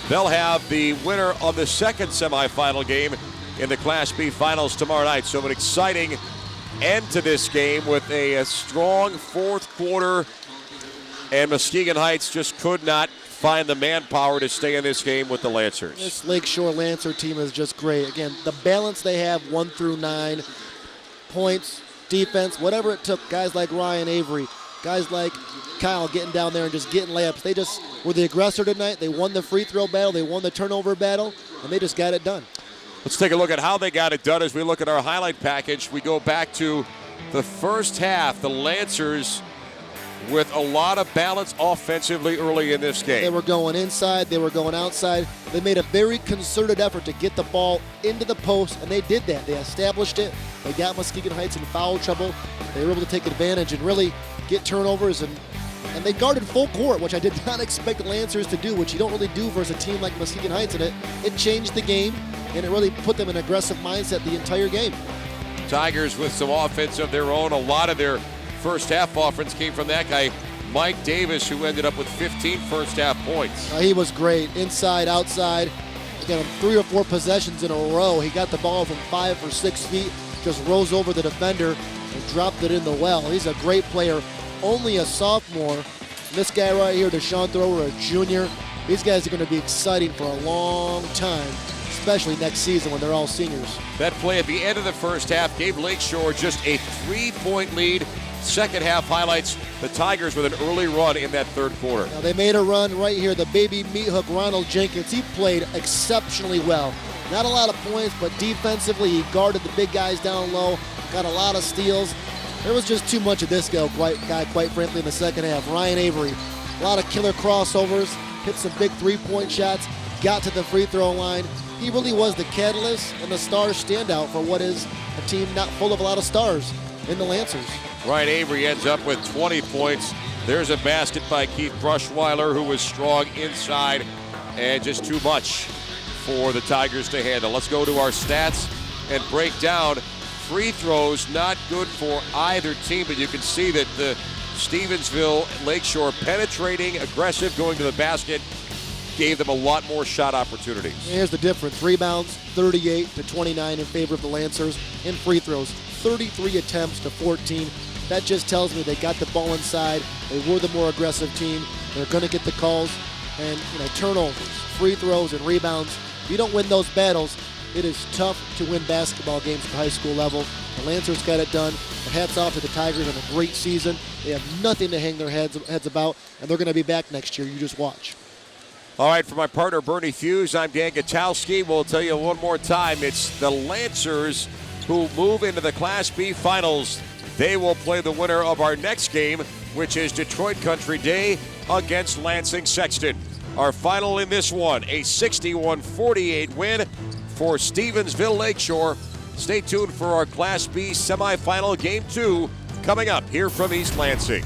Speaker 1: they'll have the winner of the second semifinal game in the Class B finals tomorrow night. So an exciting end to this game with a strong fourth quarter, and Muskegon Heights just could not find the manpower to stay in this game with the Lancers.
Speaker 2: This Lakeshore Lancer team is just great. Again, the balance they have 1 through 9, points, defense, whatever it took. Guys like Ryan Avery, Guys like Kyle getting down there and just getting layups. They just were the aggressor tonight. They won the free throw battle. They won the turnover battle, and they just got it done.
Speaker 1: Let's take a look at how they got it done as we look at our highlight package. We go back to the first half. The Lancers with a lot of balance offensively early in this game.
Speaker 2: They were going inside. They were going outside. They made a very concerted effort to get the ball into the post, and they did that. They established it. They got Muskegon Heights in foul trouble. They were able to take advantage and really get turnovers, and they guarded full court, which I did not expect the Lancers to do, which you don't really do versus a team like Muskegon Heights, and it changed the game, and it really put them in an aggressive mindset the entire game.
Speaker 1: Tigers with some offense of their own. A lot of their first half offense came from that guy, Mike Davis, who ended up with 15 first half points.
Speaker 2: He was great, inside, outside. He got him 3 or 4 possessions in a row. He got the ball from 5 or 6 feet, just rose over the defender and dropped it in the well. He's a great player, only a sophomore. This guy right here, Deshaun Thrower, a junior. These guys are going to be exciting for a long time, especially next season when they're all seniors.
Speaker 1: That play at the end of the first half gave Lakeshore just a 3-point lead. Second half highlights the Tigers with an early run in that third quarter.
Speaker 2: Now they made a run right here. The baby meat hook, Ronald Jenkins, he played exceptionally well. Not a lot of points, but defensively he guarded the big guys down low, got a lot of steals. There was just too much of this guy, quite frankly, in the second half. Ryan Avery, a lot of killer crossovers, hit some big three-point shots, got to the free throw line. He really was the catalyst and the star standout for what is a team not full of a lot of stars in the Lancers.
Speaker 1: Ryan Avery ends up with 20 points. There's a basket by Keith Brushweiler, who was strong inside, and just too much for the Tigers to handle. Let's go to our stats and break down free throws. Not good for either team, but you can see that the Stevensville Lakeshore penetrating, aggressive, going to the basket, gave them a lot more shot opportunities.
Speaker 2: Here's the difference. Rebounds, 38-29 in favor of the Lancers. In free throws, 33 attempts to 14. That just tells me they got the ball inside. They were the more aggressive team. They're going to get the calls and turnovers, free throws, and rebounds. If you don't win those battles, it is tough to win basketball games at the high school level. The Lancers got it done. And hats off to the Tigers on a great season. They have nothing to hang their heads about, and they're going to be back next year. You just watch.
Speaker 1: All right, for my partner Bernie Fuse, I'm Dan Gutowski. We'll tell you one more time, it's the Lancers who move into the Class B Finals. They will play the winner of our next game, which is Detroit Country Day against Lansing Sexton. Our final in this one, a 61-48 win for Stevensville Lakeshore. Stay tuned for our Class B semifinal Game 2 coming up here from East Lansing.